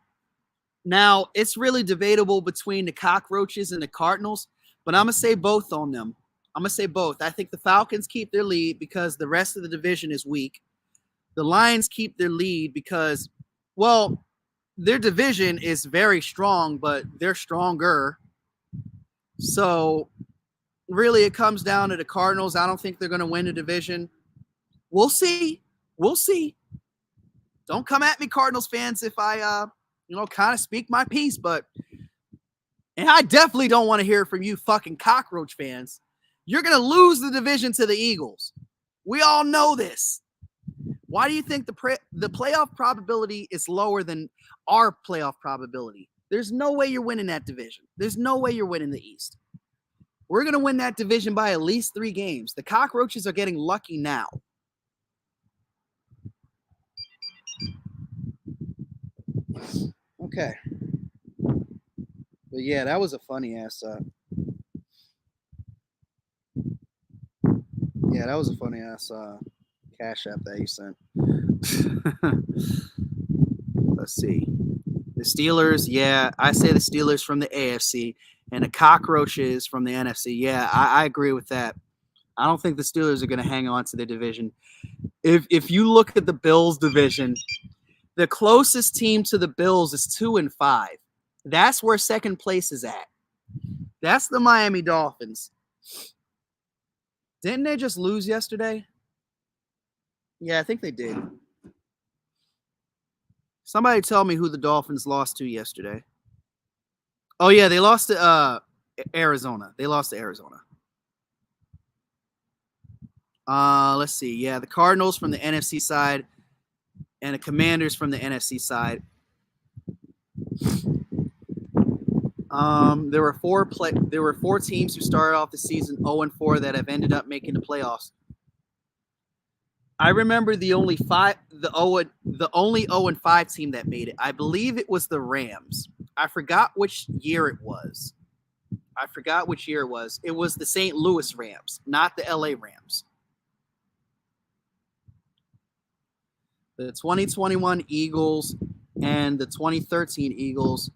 Now, it's really debatable between the Cockroaches and the Cardinals, but I'm going to say both on them. I'm going to say both. I think the Falcons keep their lead because the rest of the division is weak. The Lions keep their lead because, well, their division is very strong, but they're stronger. So, really, it comes down to the Cardinals. I don't think they're going to win the division. We'll see. We'll see. Don't come at me, Cardinals fans, if I, kind of speak my piece. And I definitely don't want to hear from you fucking Cockroach fans. You're going to lose the division to the Eagles. We all know this. Why do you think the playoff probability is lower than our playoff probability? There's no way you're winning that division. There's no way you're winning the East. We're going to win that division by at least 3 games. The Cockroaches are getting lucky now. Okay. But yeah, that was a funny ass. Yeah, that was a funny ass Cash App that you sent. Let's see. The Steelers, yeah, I say the Steelers from the AFC and the Cockroaches from the NFC. Yeah, I agree with that. I don't think the Steelers are going to hang on to the division. If you look at the Bills division, the closest team to the Bills is 2-5. That's where second place is at. That's the Miami Dolphins. Didn't they just lose yesterday? Yeah, I think they did. Somebody tell me who the Dolphins lost to yesterday. Oh, yeah, they lost to Arizona. They lost to Arizona. Let's see. Yeah, the Cardinals from the NFC side and the Commanders from the NFC side. There were 4 teams who started off the season 0-4 that have ended up making the playoffs. I remember the only 0-5 team that made it. I believe it was the Rams. I forgot which year it was. It was the St. Louis Rams, not the LA Rams. The 2021 Eagles and the 2013 Eagles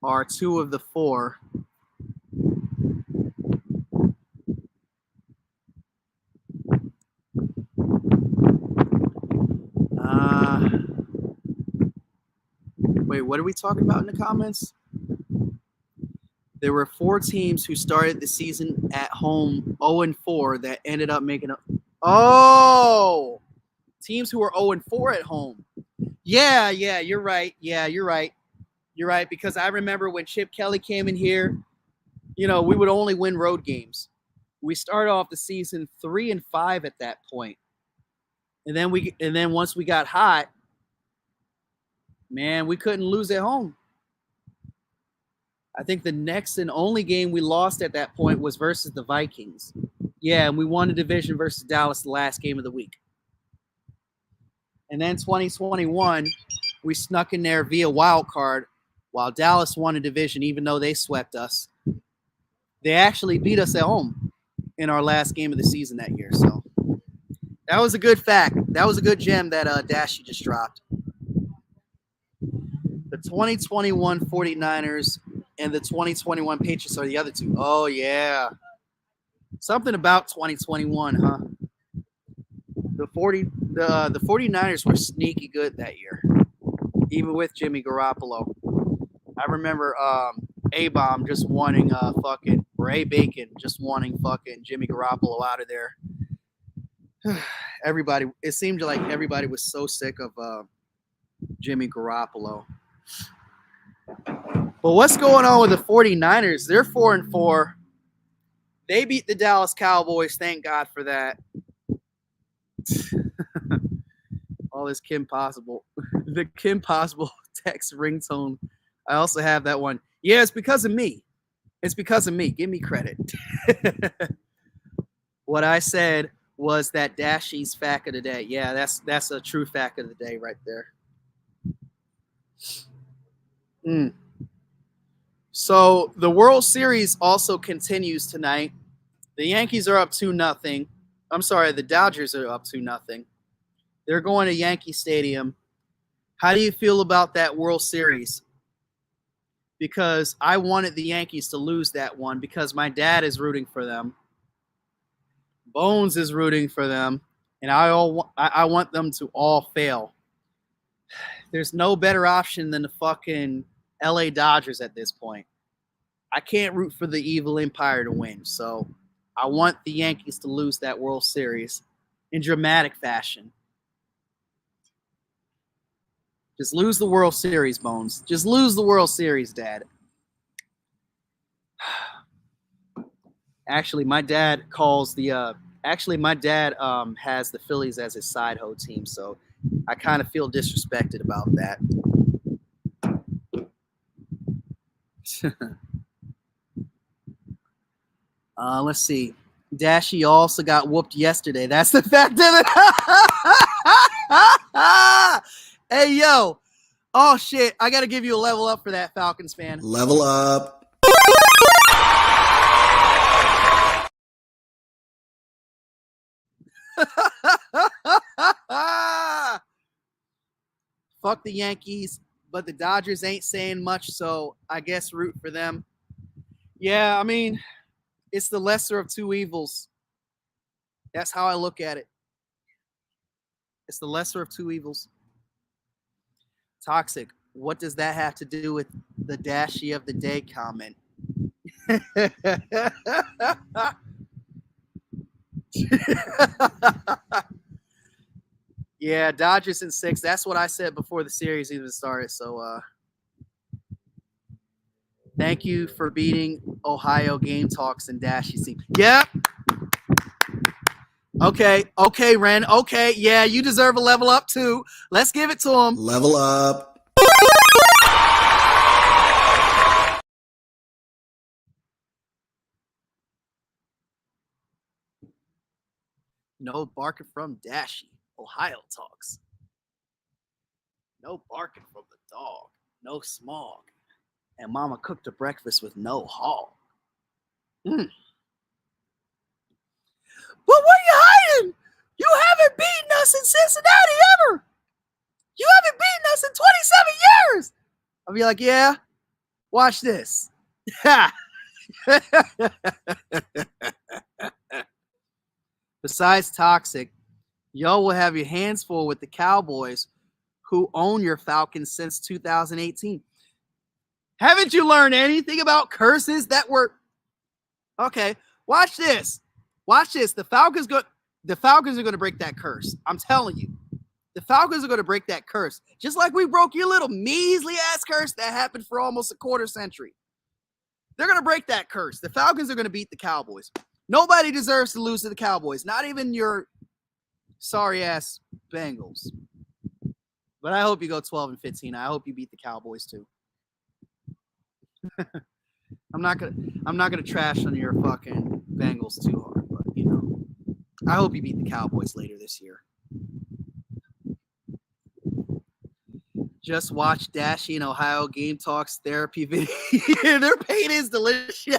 are 2 of the 4. Wait, what are we talking about in the comments? There were 4 teams who started the season at home 0-4 that ended up making a. Oh, teams who were 0-4 at home. Yeah, you're right. You're right. Because I remember when Chip Kelly came in here, we would only win road games. We started off the season 3-5 at that point, and then once we got hot, man, we couldn't lose at home. I think the next and only game we lost at that point was versus the Vikings. Yeah, and we won the division versus Dallas the last game of the week. And then 2021, we snuck in there via wild card while Dallas won a division, even though they swept us. They actually beat us at home in our last game of the season that year. So that was a good fact. That was a good gem that Dashy just dropped. The 2021 49ers and the 2021 Patriots are the other 2. Oh, yeah. Something about 2021, huh? The 49ers were sneaky good that year, even with Jimmy Garoppolo. I remember A-Bomb just wanting A-Bacon just wanting fucking Jimmy Garoppolo out of there. It seemed like everybody was so sick of Jimmy Garoppolo. But what's going on with the 49ers? They're 4-4. They beat the Dallas Cowboys. Thank God for that. All this Kim Possible. The Kim Possible text ringtone. I also have that one. Yeah, it's because of me. Give me credit. What I said was that Dashy's fact of the day. Yeah, that's a true fact of the day right there. So the World Series also continues tonight. The Yankees are up 2-0. I'm sorry, the Dodgers are up 2-0. They're going to Yankee Stadium. How do you feel about that World Series? Because I wanted the Yankees to lose that one because my dad is rooting for them. Bones is rooting for them. And I want them to all fail. There's no better option than the fucking LA Dodgers at this point. I can't root for the evil empire to win. So I want the Yankees to lose that World Series in dramatic fashion. Just lose the World Series, Bones. Just lose the World Series, Dad. Actually, my dad calls the my dad has the Phillies as his side hoe team, so I kind of feel disrespected about that. Let's see. Dashy also got whooped yesterday. That's the fact of it. Hey, yo. Oh, shit. I got to give you a level up for that, Falcons fan. Level up. Fuck the Yankees, but the Dodgers ain't saying much, so I guess root for them. Yeah, I mean, it's the lesser of two evils. That's how I look at it. It's the lesser of two evils. Toxic. What does that have to do with the Dashy of the day comment? Yeah, Dodgers in 6. That's what I said before the series even started. So thank you for beating Ohio Game Talks and Dashy Scene. Yep. Okay, Ren. Okay, yeah, you deserve a level up too. Let's give it to him. Level up. No barking from Dashy. Ohio Talks. No barking from the dog. No smog. And Mama cooked a breakfast with no hog. But where you hiding? You haven't beaten us in Cincinnati ever. You haven't beaten us in 27 years. I'll be like, yeah, watch this. Besides Toxic, y'all will have your hands full with the Cowboys who own your Falcons since 2018. Haven't you learned anything about curses that were... Okay, watch this. Watch this. The Falcons are going to break that curse. I'm telling you. The Falcons are going to break that curse. Just like we broke your little measly ass curse that happened for almost a quarter century. They're going to break that curse. The Falcons are going to beat the Cowboys. Nobody deserves to lose to the Cowboys. Not even your sorry ass Bengals. But I hope you go 12-15. I hope you beat the Cowboys too. I'm not gonna trash on your fucking Bengals too hard, but you know, I hope you beat the Cowboys later this year. Just watch Dashy and Ohio Game Talks therapy video. Their pain is delicious.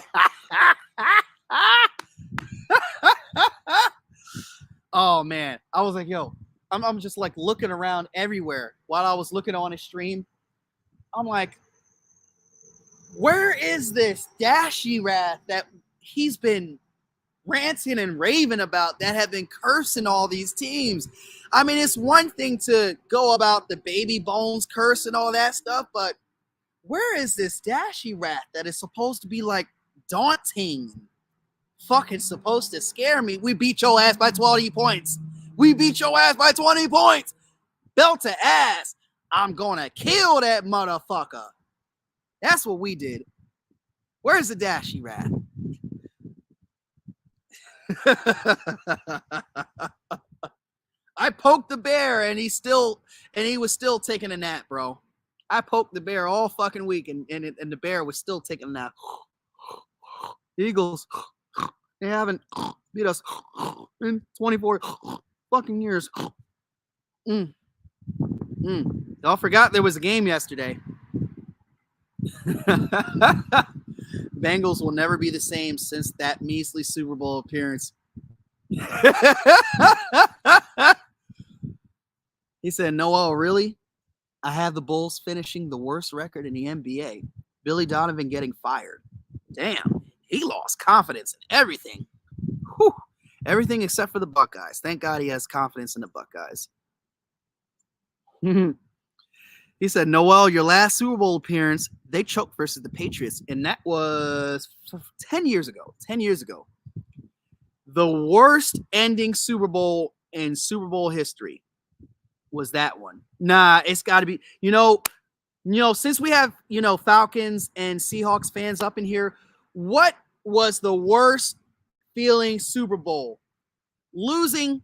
Oh man, I was like, yo, I'm just like looking around everywhere while I was looking on his stream. I'm like, where is this Dashy rat that he's been ranting and raving about that have been cursing all these teams? I mean, it's one thing to go about the baby bones curse and all that stuff, but where is this Dashy rat that is supposed to be like daunting, fucking supposed to scare me? We beat your ass by 20 points. We beat your ass by 20 points. Belt to ass. I'm gonna kill that motherfucker. That's what we did. Where's the Dashy rat? I poked the bear and he was still taking a nap, bro. I poked the bear all fucking week and the bear was still taking a nap. Eagles, they haven't beat us in 24 fucking years. Y'all forgot there was a game yesterday. Bengals will never be the same since that measly Super Bowl appearance. He said, Noel, really? I have the Bulls finishing the worst record in the NBA. Billy Donovan getting fired. Damn, he lost confidence in everything. Whew. Everything except for the Buckeyes. Thank God he has confidence in the Buckeyes. He said, Noel, your last Super Bowl appearance, they choked versus the Patriots, and that was 10 years ago. 10 years ago. The worst ending Super Bowl in Super Bowl history was that one. Nah, it's got to be, since we have, Falcons and Seahawks fans up in here, what was the worst feeling Super Bowl? Losing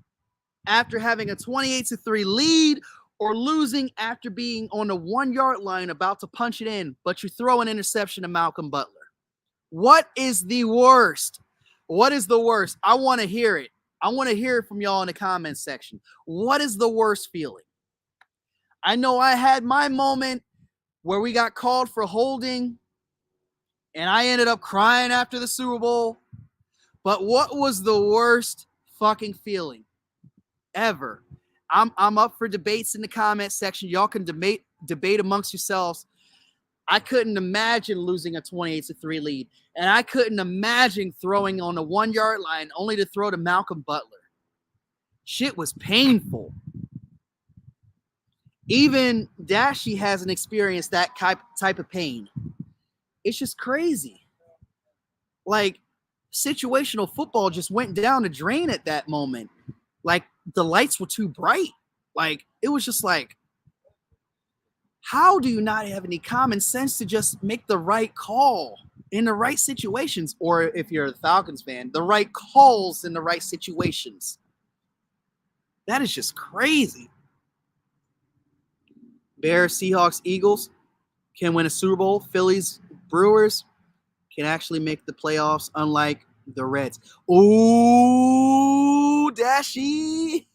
after having a 28-3 lead, or losing after being on the 1 yard line about to punch it in, but you throw an interception to Malcolm Butler? What is the worst? What is the worst? I want to hear it. I want to hear it from y'all in the comments section. What is the worst feeling? I know I had my moment where we got called for holding and I ended up crying after the Super Bowl. But what was the worst fucking feeling ever? I'm up for debates in the comment section. Y'all can debate amongst yourselves. I couldn't imagine losing a 28-3 lead. And I couldn't imagine throwing on the 1 yard line only to throw to Malcolm Butler. Shit was painful. Even Dashy hasn't experienced that type of pain. It's just crazy. Like, situational football just went down the drain at that moment. Like, the lights were too bright. Like, it was just like, how do you not have any common sense to just make the right call in the right situations? Or if you're a Falcons fan, the right calls in the right situations. That is just crazy. Bears, Seahawks, Eagles can win a Super Bowl. Phillies, Brewers can actually make the playoffs, unlike the Reds. Ooh, Dashy.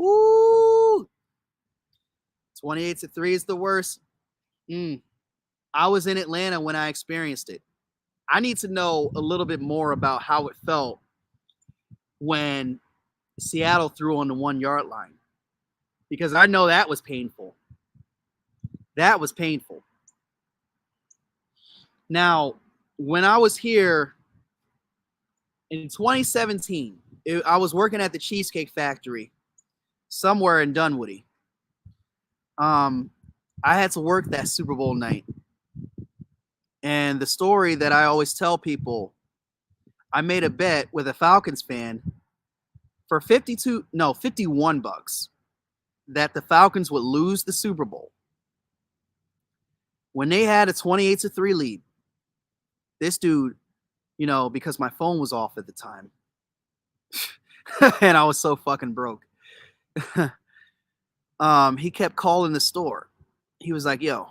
Ooh. 28-3 is the worst. I was in Atlanta when I experienced it. I need to know a little bit more about how it felt when Seattle threw on the 1 yard line, because I know that was painful. That was painful. Now, when I was here in 2017, I was working at the Cheesecake Factory somewhere in Dunwoody. I had to work that Super Bowl night. And the story that I always tell people, I made a bet with a Falcons fan for $51 that the Falcons would lose the Super Bowl. When they had a 28-3 lead, this dude, because my phone was off at the time and I was so fucking broke. He kept calling the store. He was like, yo,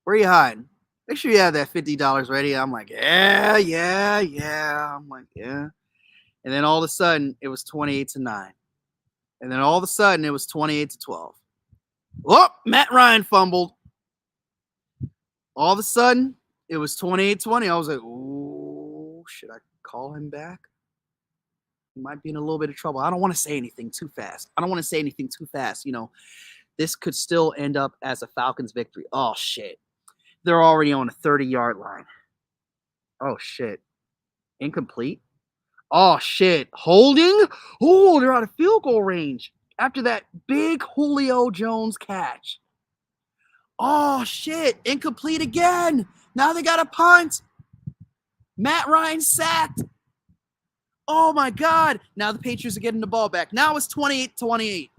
where you hiding? Make sure you have that $50 ready. I'm like, yeah. I'm like, yeah. And then all of a sudden, it was 28-9. And then all of a sudden, it was 28-12. Oh, Matt Ryan fumbled. All of a sudden, it was 28-20. I was like, oh, should I call him back? He might be in a little bit of trouble. I don't want to say anything too fast. This could still end up as a Falcons victory. Oh, shit. They're already on a 30-yard line. Oh, shit. Incomplete. Oh, shit. Holding? Oh, they're out of field goal range after that big Julio Jones catch. Oh, shit. Incomplete again. Now they got a punt. Matt Ryan sacked. Oh, my God. Now the Patriots are getting the ball back. Now it's 28-28.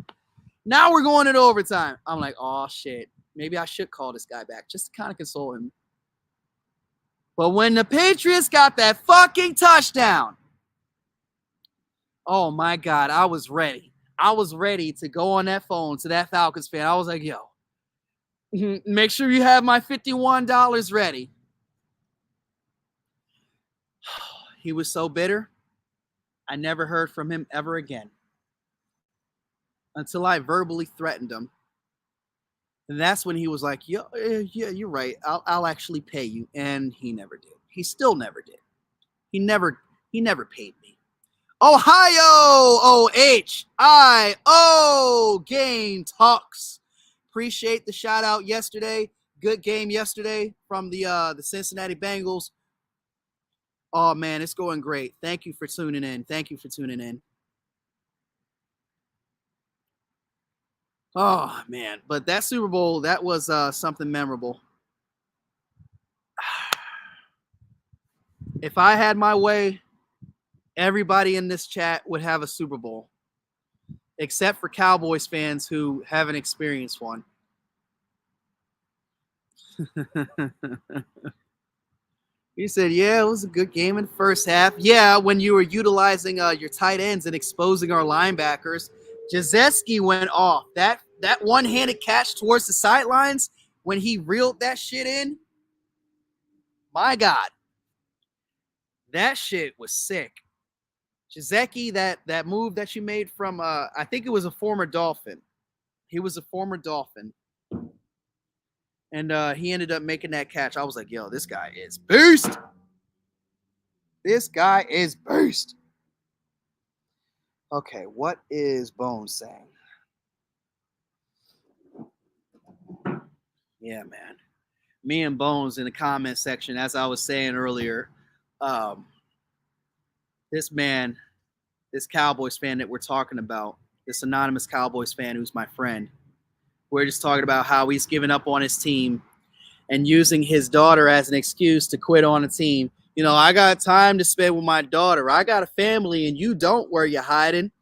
Now we're going into overtime. I'm like, oh, shit. Maybe I should call this guy back just to kind of console him. But when the Patriots got that fucking touchdown, oh, my God, I was ready. I was ready to go on that phone to that Falcons fan. I was like, yo, make sure you have my $51 ready. He was so bitter. I never heard from him ever again until I verbally threatened him. And that's when he was like, yeah, you're right. I'll actually pay you. And he never did. He still never did. He never paid me. Ohio, OHIO Game Talks. Appreciate the shout out yesterday. Good game yesterday from the Cincinnati Bengals. Oh, man, it's going great. Thank you for tuning in. Oh, man. But that Super Bowl, that was something memorable. If I had my way, everybody in this chat would have a Super Bowl, except for Cowboys fans who haven't experienced one. He said, yeah, it was a good game in the first half. Yeah, when you were utilizing your tight ends and exposing our linebackers. Jazeski went off. That one-handed catch towards the sidelines when he reeled that shit in. My God. That shit was sick. Shizuki, that move that you made from I think it was a former Dolphin. He was a former Dolphin. And he ended up making that catch. I was like, yo, this guy is beast. This guy is beast. Okay, what is Bones saying? Yeah, man. Me and Bones in the comment section, as I was saying earlier, this man, this Cowboys fan that we're talking about, this anonymous Cowboys fan who's my friend, we're just talking about how he's given up on his team and using his daughter as an excuse to quit on a team. You know, I got time to spend with my daughter. I got a family and you don't. Where you hiding?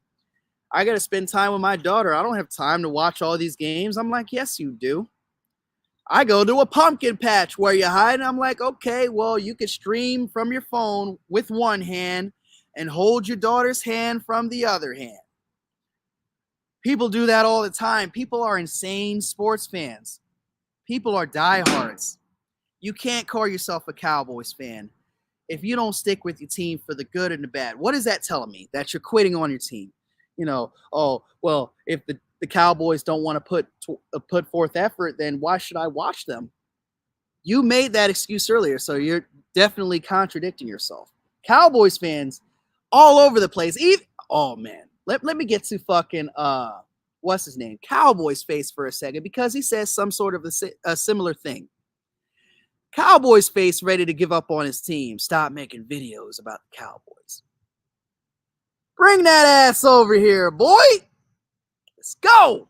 I got to spend time with my daughter. I don't have time to watch all these games. I'm like, yes, you do. I go to a pumpkin patch. Where you hiding? I'm like, okay, well, you could stream from your phone with one hand and hold your daughter's hand from the other hand. People do that all the time. People are insane sports fans. People are diehards. You can't call yourself a Cowboys fan if you don't stick with your team for the good and the bad. What is that telling me? That you're quitting on your team. You know, oh, well, if the Cowboys don't want to put forth effort, then why should I watch them? You made that excuse earlier, so you're definitely contradicting yourself. Cowboys fans all over the place. Oh, man. Let me get to fucking, what's his name? Cowboys face for a second, because he says some sort of a similar thing. Cowboys face ready to give up on his team. Stop making videos about the Cowboys. Bring that ass over here, boy. Let's go.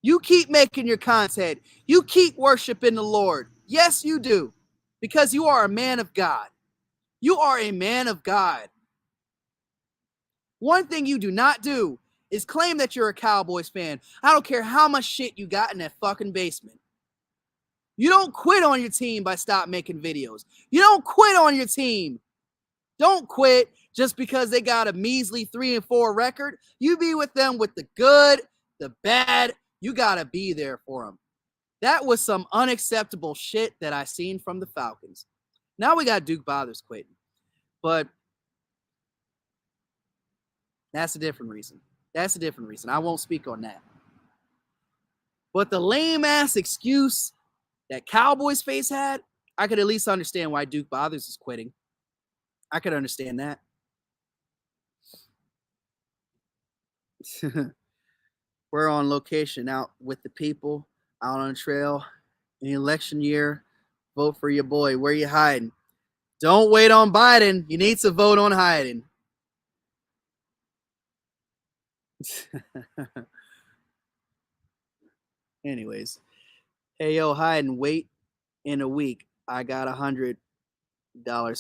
You keep making your content. You keep worshiping the Lord. Yes, you do. Because you are a man of God. You are a man of God. One thing you do not do is claim that you're a Cowboys fan. I don't care how much shit you got in that fucking basement. You don't quit on your team by stop making videos. You don't quit on your team. Don't quit just because they got a measly 3-4 record. You be with them with the good, the bad. You got to be there for them. That was some unacceptable shit that I seen from the Falcons. Now we got Duke Bothers quitting. But that's a different reason. That's a different reason. I won't speak on that. But the lame-ass excuse that Cowboys face had, I could at least understand why Duke Bothers is quitting. I could understand that. We're on location out with the people, out on the trail. In the election year, vote for your boy. Where you hiding? Don't wait on Biden. You need to vote on hiding. Anyways. Hey, yo, hiding. Wait in a week. I got $100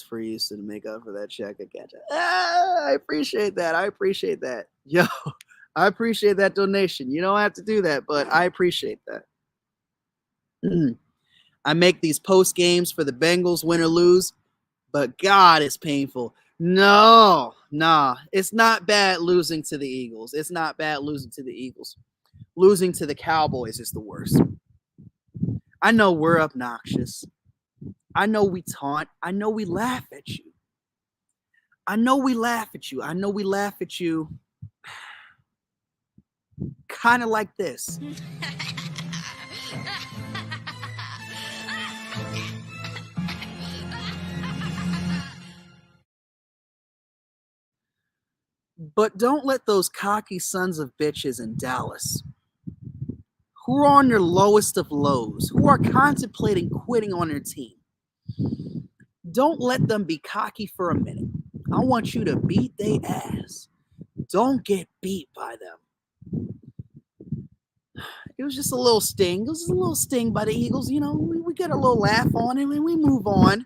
for you to make up for that check again. I appreciate that. I appreciate that. Yo, I appreciate that donation. You don't have to do that, but I appreciate that. I make these post games for the Bengals, win or lose, but God, it's painful. No, it's not bad losing to the Eagles. It's not bad losing to the Eagles. Losing to the Cowboys is the worst. I know we're obnoxious. I know we taunt. I know we laugh at you. I know we laugh at you. Kind of like this. But don't let those cocky sons of bitches in Dallas, who are on their lowest of lows, who are contemplating quitting on their team, don't let them be cocky for a minute. I want you to beat their ass. Don't get beat by them. It was just a little sting. It was just a little sting by the Eagles. You know, we get a little laugh on it and we move on.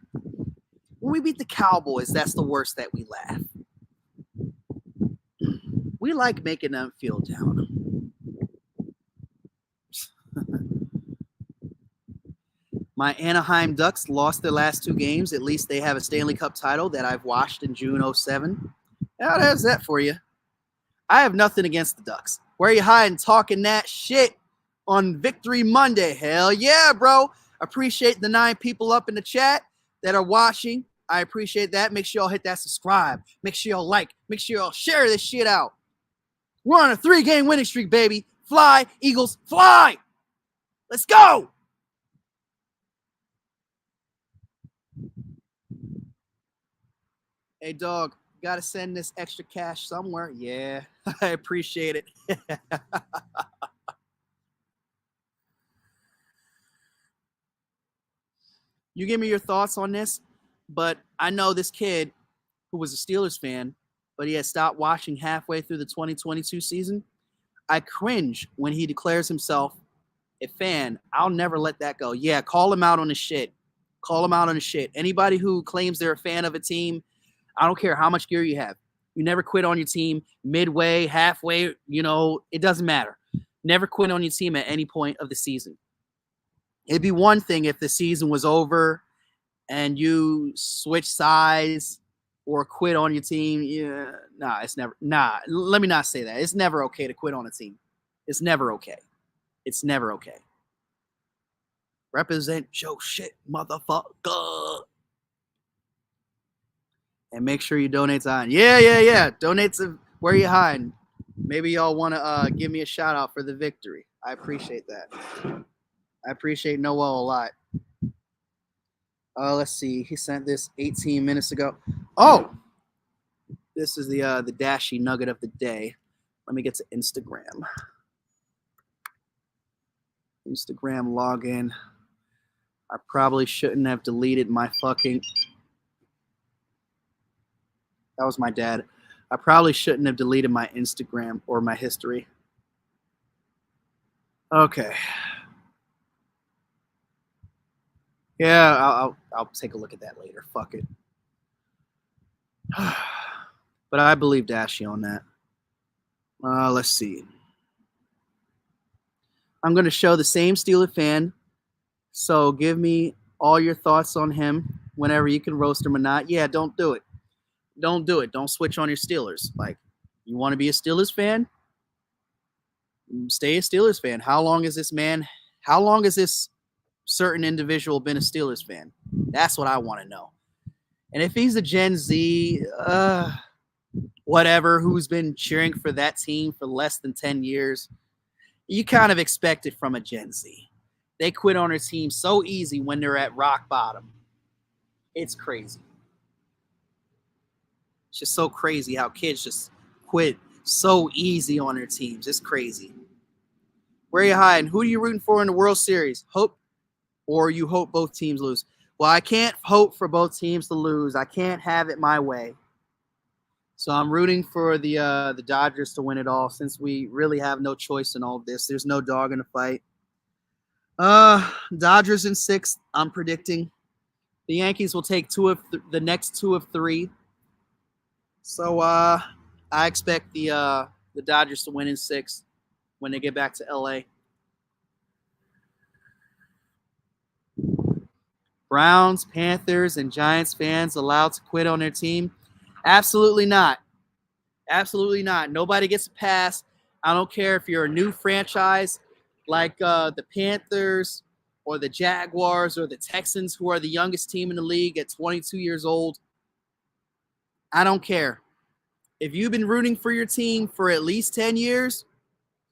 When we beat the Cowboys, that's the worst that we laugh. We like making them feel down. My Anaheim Ducks lost their last 2 games. At least they have a Stanley Cup title that I've watched in June 2007. Now that's that for you. I have nothing against the Ducks. Where you hiding talking that shit on Victory Monday? Hell yeah, bro. Appreciate the 9 people up in the chat that are watching. I appreciate that. Make sure y'all hit that subscribe. Make sure y'all like. Make sure y'all share this shit out. We're on a 3-game winning streak, baby. Fly, Eagles, fly. Let's go. Hey, dog, got to send this extra cash somewhere. Yeah, I appreciate it. You give me your thoughts on this, but I know this kid who was a Steelers fan, but he had stopped watching halfway through the 2022 season. I cringe when he declares himself a fan. I'll never let that go. Yeah, call him out on his shit. Call him out on his shit. Anybody who claims they're a fan of a team, I don't care how much gear you have. You never quit on your team midway, halfway, it doesn't matter. Never quit on your team at any point of the season. It'd be one thing if the season was over and you switch sides or quit on your team. Yeah, let me not say that. It's never okay to quit on a team. It's never okay. It's never okay. Represent your shit, motherfucker. And make sure you donate to Hidin. Yeah. Donate to Whereyahidin. Maybe y'all want to give me a shout out for the victory. I appreciate that. I appreciate Noel a lot. Let's see. He sent this 18 minutes ago. Oh, this is the dashy nugget of the day. Let me get to Instagram. Instagram login. I probably shouldn't have deleted my fucking... That was my dad. I probably shouldn't have deleted my Instagram or my history. Okay. Yeah, I'll take a look at that later. Fuck it. But I believe Dashy on that. Let's see. I'm going to show the same Steeler fan. So give me all your thoughts on him whenever you can roast him or not. Yeah, don't do it. Don't do it. Don't switch on your Steelers. Like, you want to be a Steelers fan? Stay a Steelers fan. How long has this certain individual been a Steelers fan? That's what I want to know. And if he's a Gen Z, whatever, who's been cheering for that team for less than 10 years, you kind of expect it from a Gen Z. They quit on their team so easy when they're at rock bottom. It's crazy. It's just so crazy how kids just quit so easy on their teams. It's crazy. Where are you hiding? Who are you rooting for in the World Series? Hope both teams lose? Well, I can't hope for both teams to lose. I can't have it my way. So I'm rooting for the Dodgers to win it all, since we really have no choice in all of this. There's no dog in the fight. Dodgers in 6. I'm predicting the Yankees will take the next 2 of 3. So I expect the Dodgers to win in 6 when they get back to LA. Browns, Panthers, and Giants fans allowed to quit on their team? Absolutely not. Absolutely not. Nobody gets a pass. I don't care if you're a new franchise like the Panthers or the Jaguars or the Texans, who are the youngest team in the league at 22 years old. I don't care. If you've been rooting for your team for at least 10 years,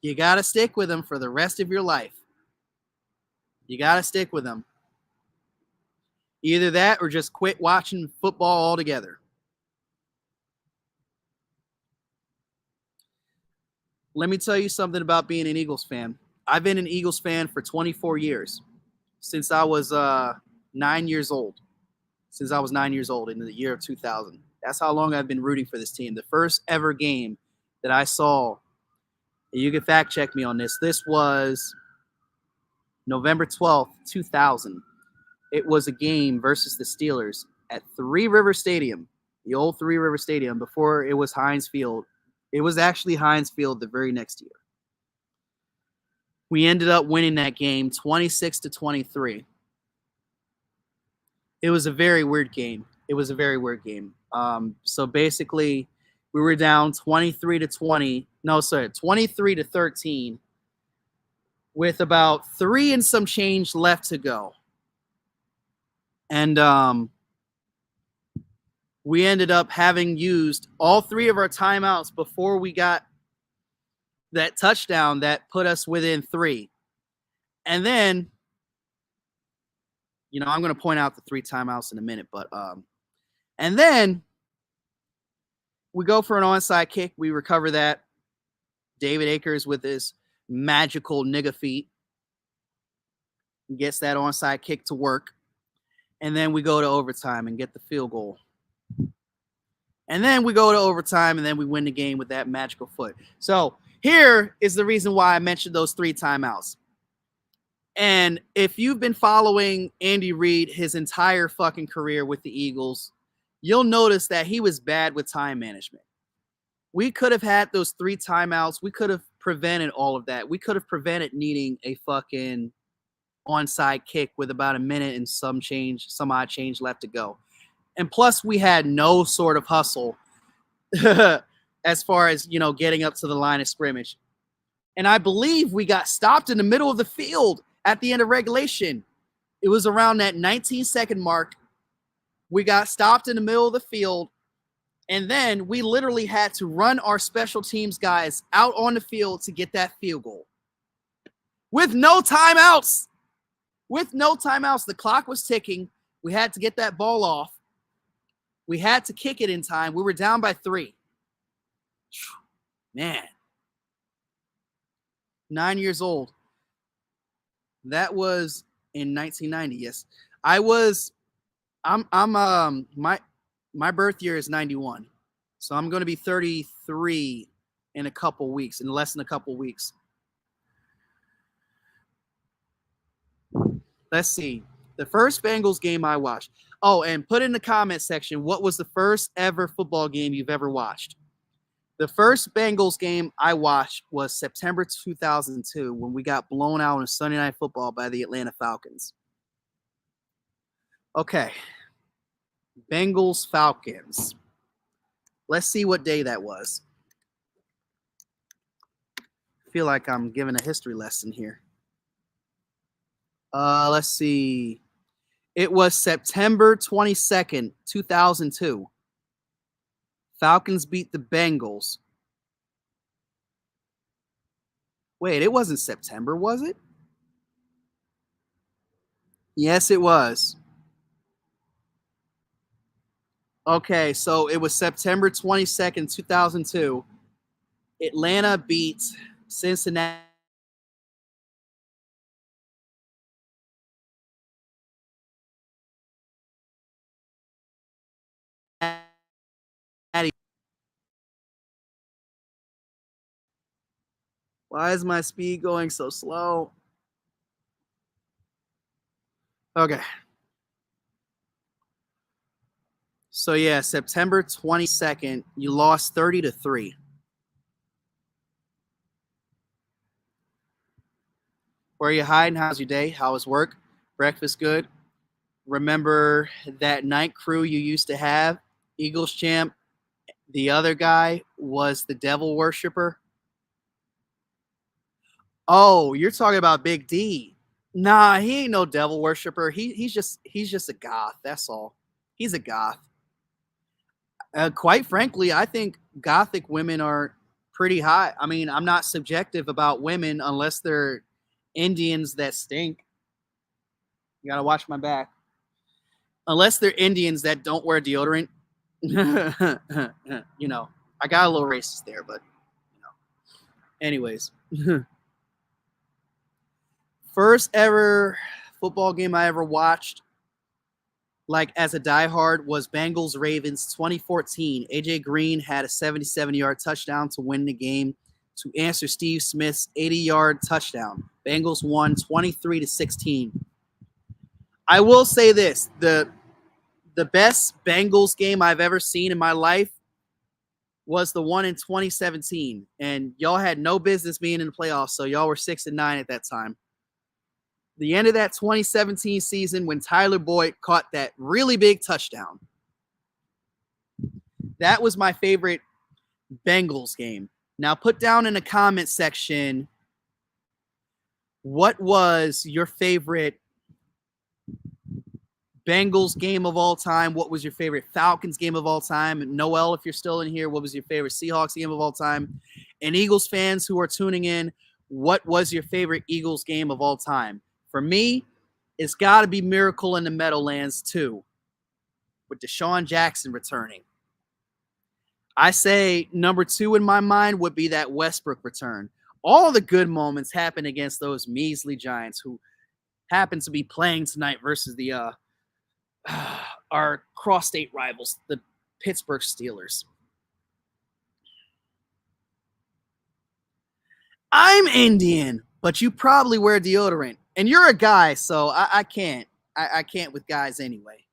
you got to stick with them for the rest of your life. You got to stick with them. Either that or just quit watching football altogether. Let me tell you something about being an Eagles fan. I've been an Eagles fan for 24 years, since I was 9 years old. Since I was 9 years old in the year of 2000. That's how long I've been rooting for this team. The first ever game that I saw, you can fact check me on this, this was November 12th, 2000. It was a game versus the Steelers at Three River Stadium, the old Three River Stadium, before it was Heinz Field. It was actually Heinz Field the very next year. We ended up winning that game 26-23. It was a very weird game. So basically, we were down 23-13 with about 3 and some change left to go. And we ended up having used all 3 of our timeouts before we got that touchdown that put us within 3. And then, I'm going to point out the 3 timeouts in a minute, but and then we go for an onside kick. We recover that. David Akers with his magical nigga feet gets that onside kick to work. And then we go to overtime and get the field goal. And then we go to overtime, and then we win the game with that magical foot. So here is the reason why I mentioned those 3 timeouts. And if you've been following Andy Reid his entire fucking career with the Eagles, you'll notice that he was bad with time management. We could have had those 3 timeouts. We could have prevented all of that. We could have prevented needing a fucking onside kick with about a minute and some odd change left to go. And plus, we had no sort of hustle as far as, getting up to the line of scrimmage. And I believe we got stopped in the middle of the field at the end of regulation. It was around that 19-second mark. We got stopped in the middle of the field. And then we literally had to run our special teams guys out on the field to get that field goal. With no timeouts. The clock was ticking. We had to get that ball off. We had to kick it in time. We were down by 3. Man. 9 years old. That was in 1990. Yes. My birth year is 91. So I'm going to be 33 in less than a couple weeks. Let's see. The first Bengals game I watched. Oh, and put in the comment section, what was the first ever football game you've ever watched? The first Bengals game I watched was September 2002 when we got blown out on Sunday Night Football by the Atlanta Falcons. Okay. Bengals Falcons. Let's see what day that was. I feel like I'm giving a history lesson here. Let's see. It was September 22nd, 2002. Falcons beat the Bengals. Wait, it wasn't September, was it? Yes, it was. Okay, so it was September 22nd, 2002. Atlanta beat Cincinnati. Why is my speed going so slow? Okay. So yeah, September 22nd, you lost 30-3. Where are you hiding? How's your day? How was work? Breakfast good? Remember that night crew you used to have? Eagles champ. The other guy was the devil worshiper. Oh, you're talking about Big D. Nah, he ain't no devil worshiper. He's just a goth. That's all. He's a goth. Quite frankly, I think gothic women are pretty hot. I mean, I'm not subjective about women unless they're Indians that stink. You gotta watch my back. Unless they're Indians that don't wear deodorant. I got a little racist there, but anyways. First ever football game I ever watched, like as a diehard, was Bengals Ravens 2014. AJ Green had a 77-yard touchdown to win the game to answer Steve Smith's 80-yard touchdown. Bengals won 23-16. I will say this, the best Bengals game I've ever seen in my life was the one in 2017. And y'all had no business being in the playoffs, so y'all were 6-9 at that time. The end of that 2017 season when Tyler Boyd caught that really big touchdown. That was my favorite Bengals game. Now put down in the comment section, what was your favorite Bengals game of all time? What was your favorite Falcons game of all time? Noel, if you're still in here, what was your favorite Seahawks game of all time? And Eagles fans who are tuning in, what was your favorite Eagles game of all time? For me, it's got to be Miracle in the Meadowlands 2 with Deshaun Jackson returning. I say number 2 in my mind would be that Westbrook return. All the good moments happen against those measly Giants who happen to be playing tonight versus the our cross-state rivals, the Pittsburgh Steelers. I'm Indian, but you probably wear deodorant. And you're a guy, so I can't. I can't with guys anyway.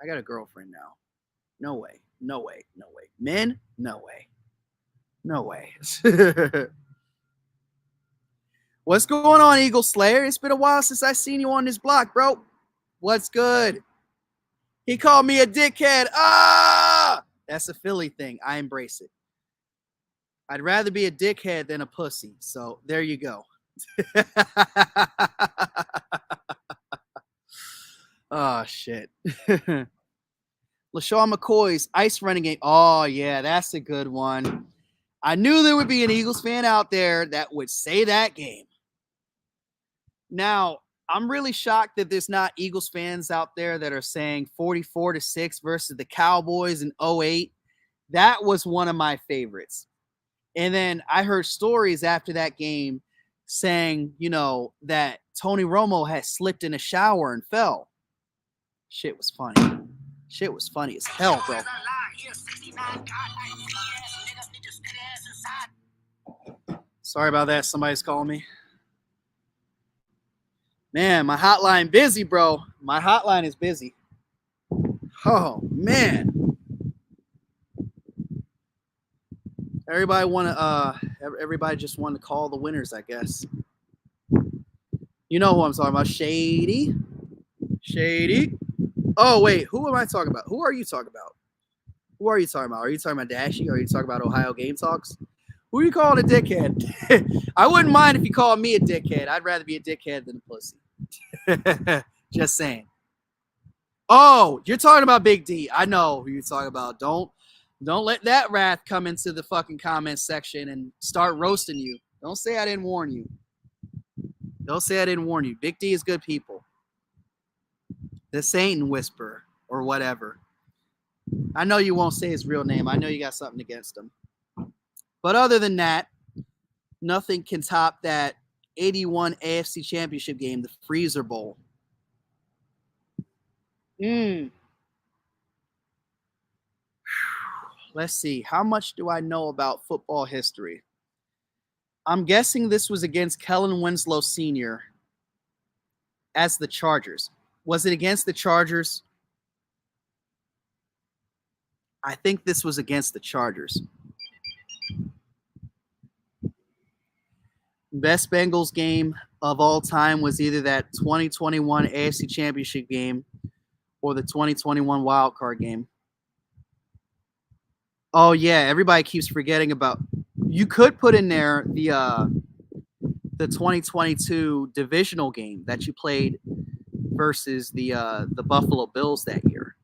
I got a girlfriend now. No way. No way. No way. Men? No way. No way. What's going on, Eagle Slayer? It's been a while since I seen you on this block, bro. What's good? He called me a dickhead. Ah! That's a Philly thing. I embrace it. I'd rather be a dickhead than a pussy. So there you go. Oh, shit. LaShawn McCoy's Ice Running Game. Oh, yeah, that's a good one. I knew there would be an Eagles fan out there that would say that game. Now, I'm really shocked that there's not Eagles fans out there that are saying 44-6 versus the Cowboys in 2008. That was one of my favorites. And then I heard stories after that game saying, you know, that Tony Romo had slipped in a shower and fell. Shit was funny. Shit was funny as hell, bro. Sorry about that. Somebody's calling me. Man, my hotline busy, bro. My hotline is busy. Oh, man. Everybody just wanted to call the winners, I guess. You know who I'm talking about. Shady. Oh, wait. Who am I talking about? Who are you talking about? Who are you talking about? Are you talking about Dashy? Are you talking about Ohio Game Talks? Who are you calling a dickhead? I wouldn't mind if you called me a dickhead. I'd rather be a dickhead than a pussy. Just saying. Oh, you're talking about Big D. I know who you're talking about. Don't let that wrath come into the fucking comment section and start roasting you. Don't say I didn't warn you. Don't say I didn't warn you. Big D is good people. The Satan Whisperer or whatever. I know you won't say his real name. I know you got something against him. But other than that, nothing can top that 81 AFC Championship game, the Freezer Bowl. Let's see. How much do I know about football history? I'm guessing this was against Kellen Winslow Sr. as the Chargers. Was it against the Chargers? I think this was against the Chargers. Best Bengals game of all time was either that 2021 AFC Championship game or the 2021 wild card game. Oh, yeah, everybody keeps forgetting about. You could put in there the 2022 divisional game that you played versus the Buffalo Bills that year.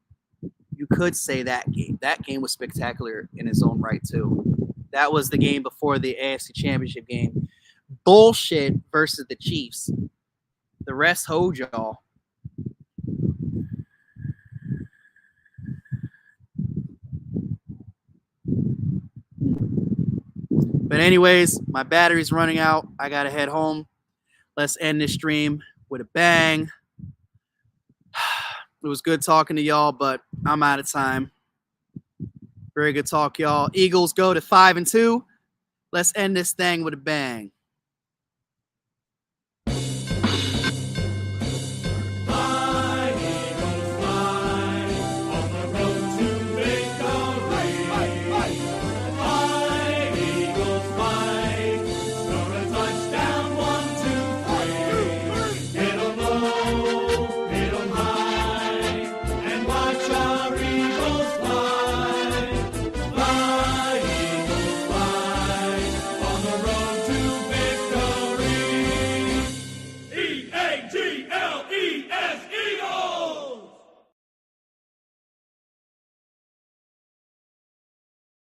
You could say that game. That game was spectacular in its own right, too. That was the game before the AFC Championship game. Bullshit versus the Chiefs. The rest hold y'all. But anyways, my battery's running out. I got to head home. Let's end this stream with a bang. It was good talking to y'all, but I'm out of time. Very good talk, y'all. Eagles go to 5-2. Let's end this thing with a bang.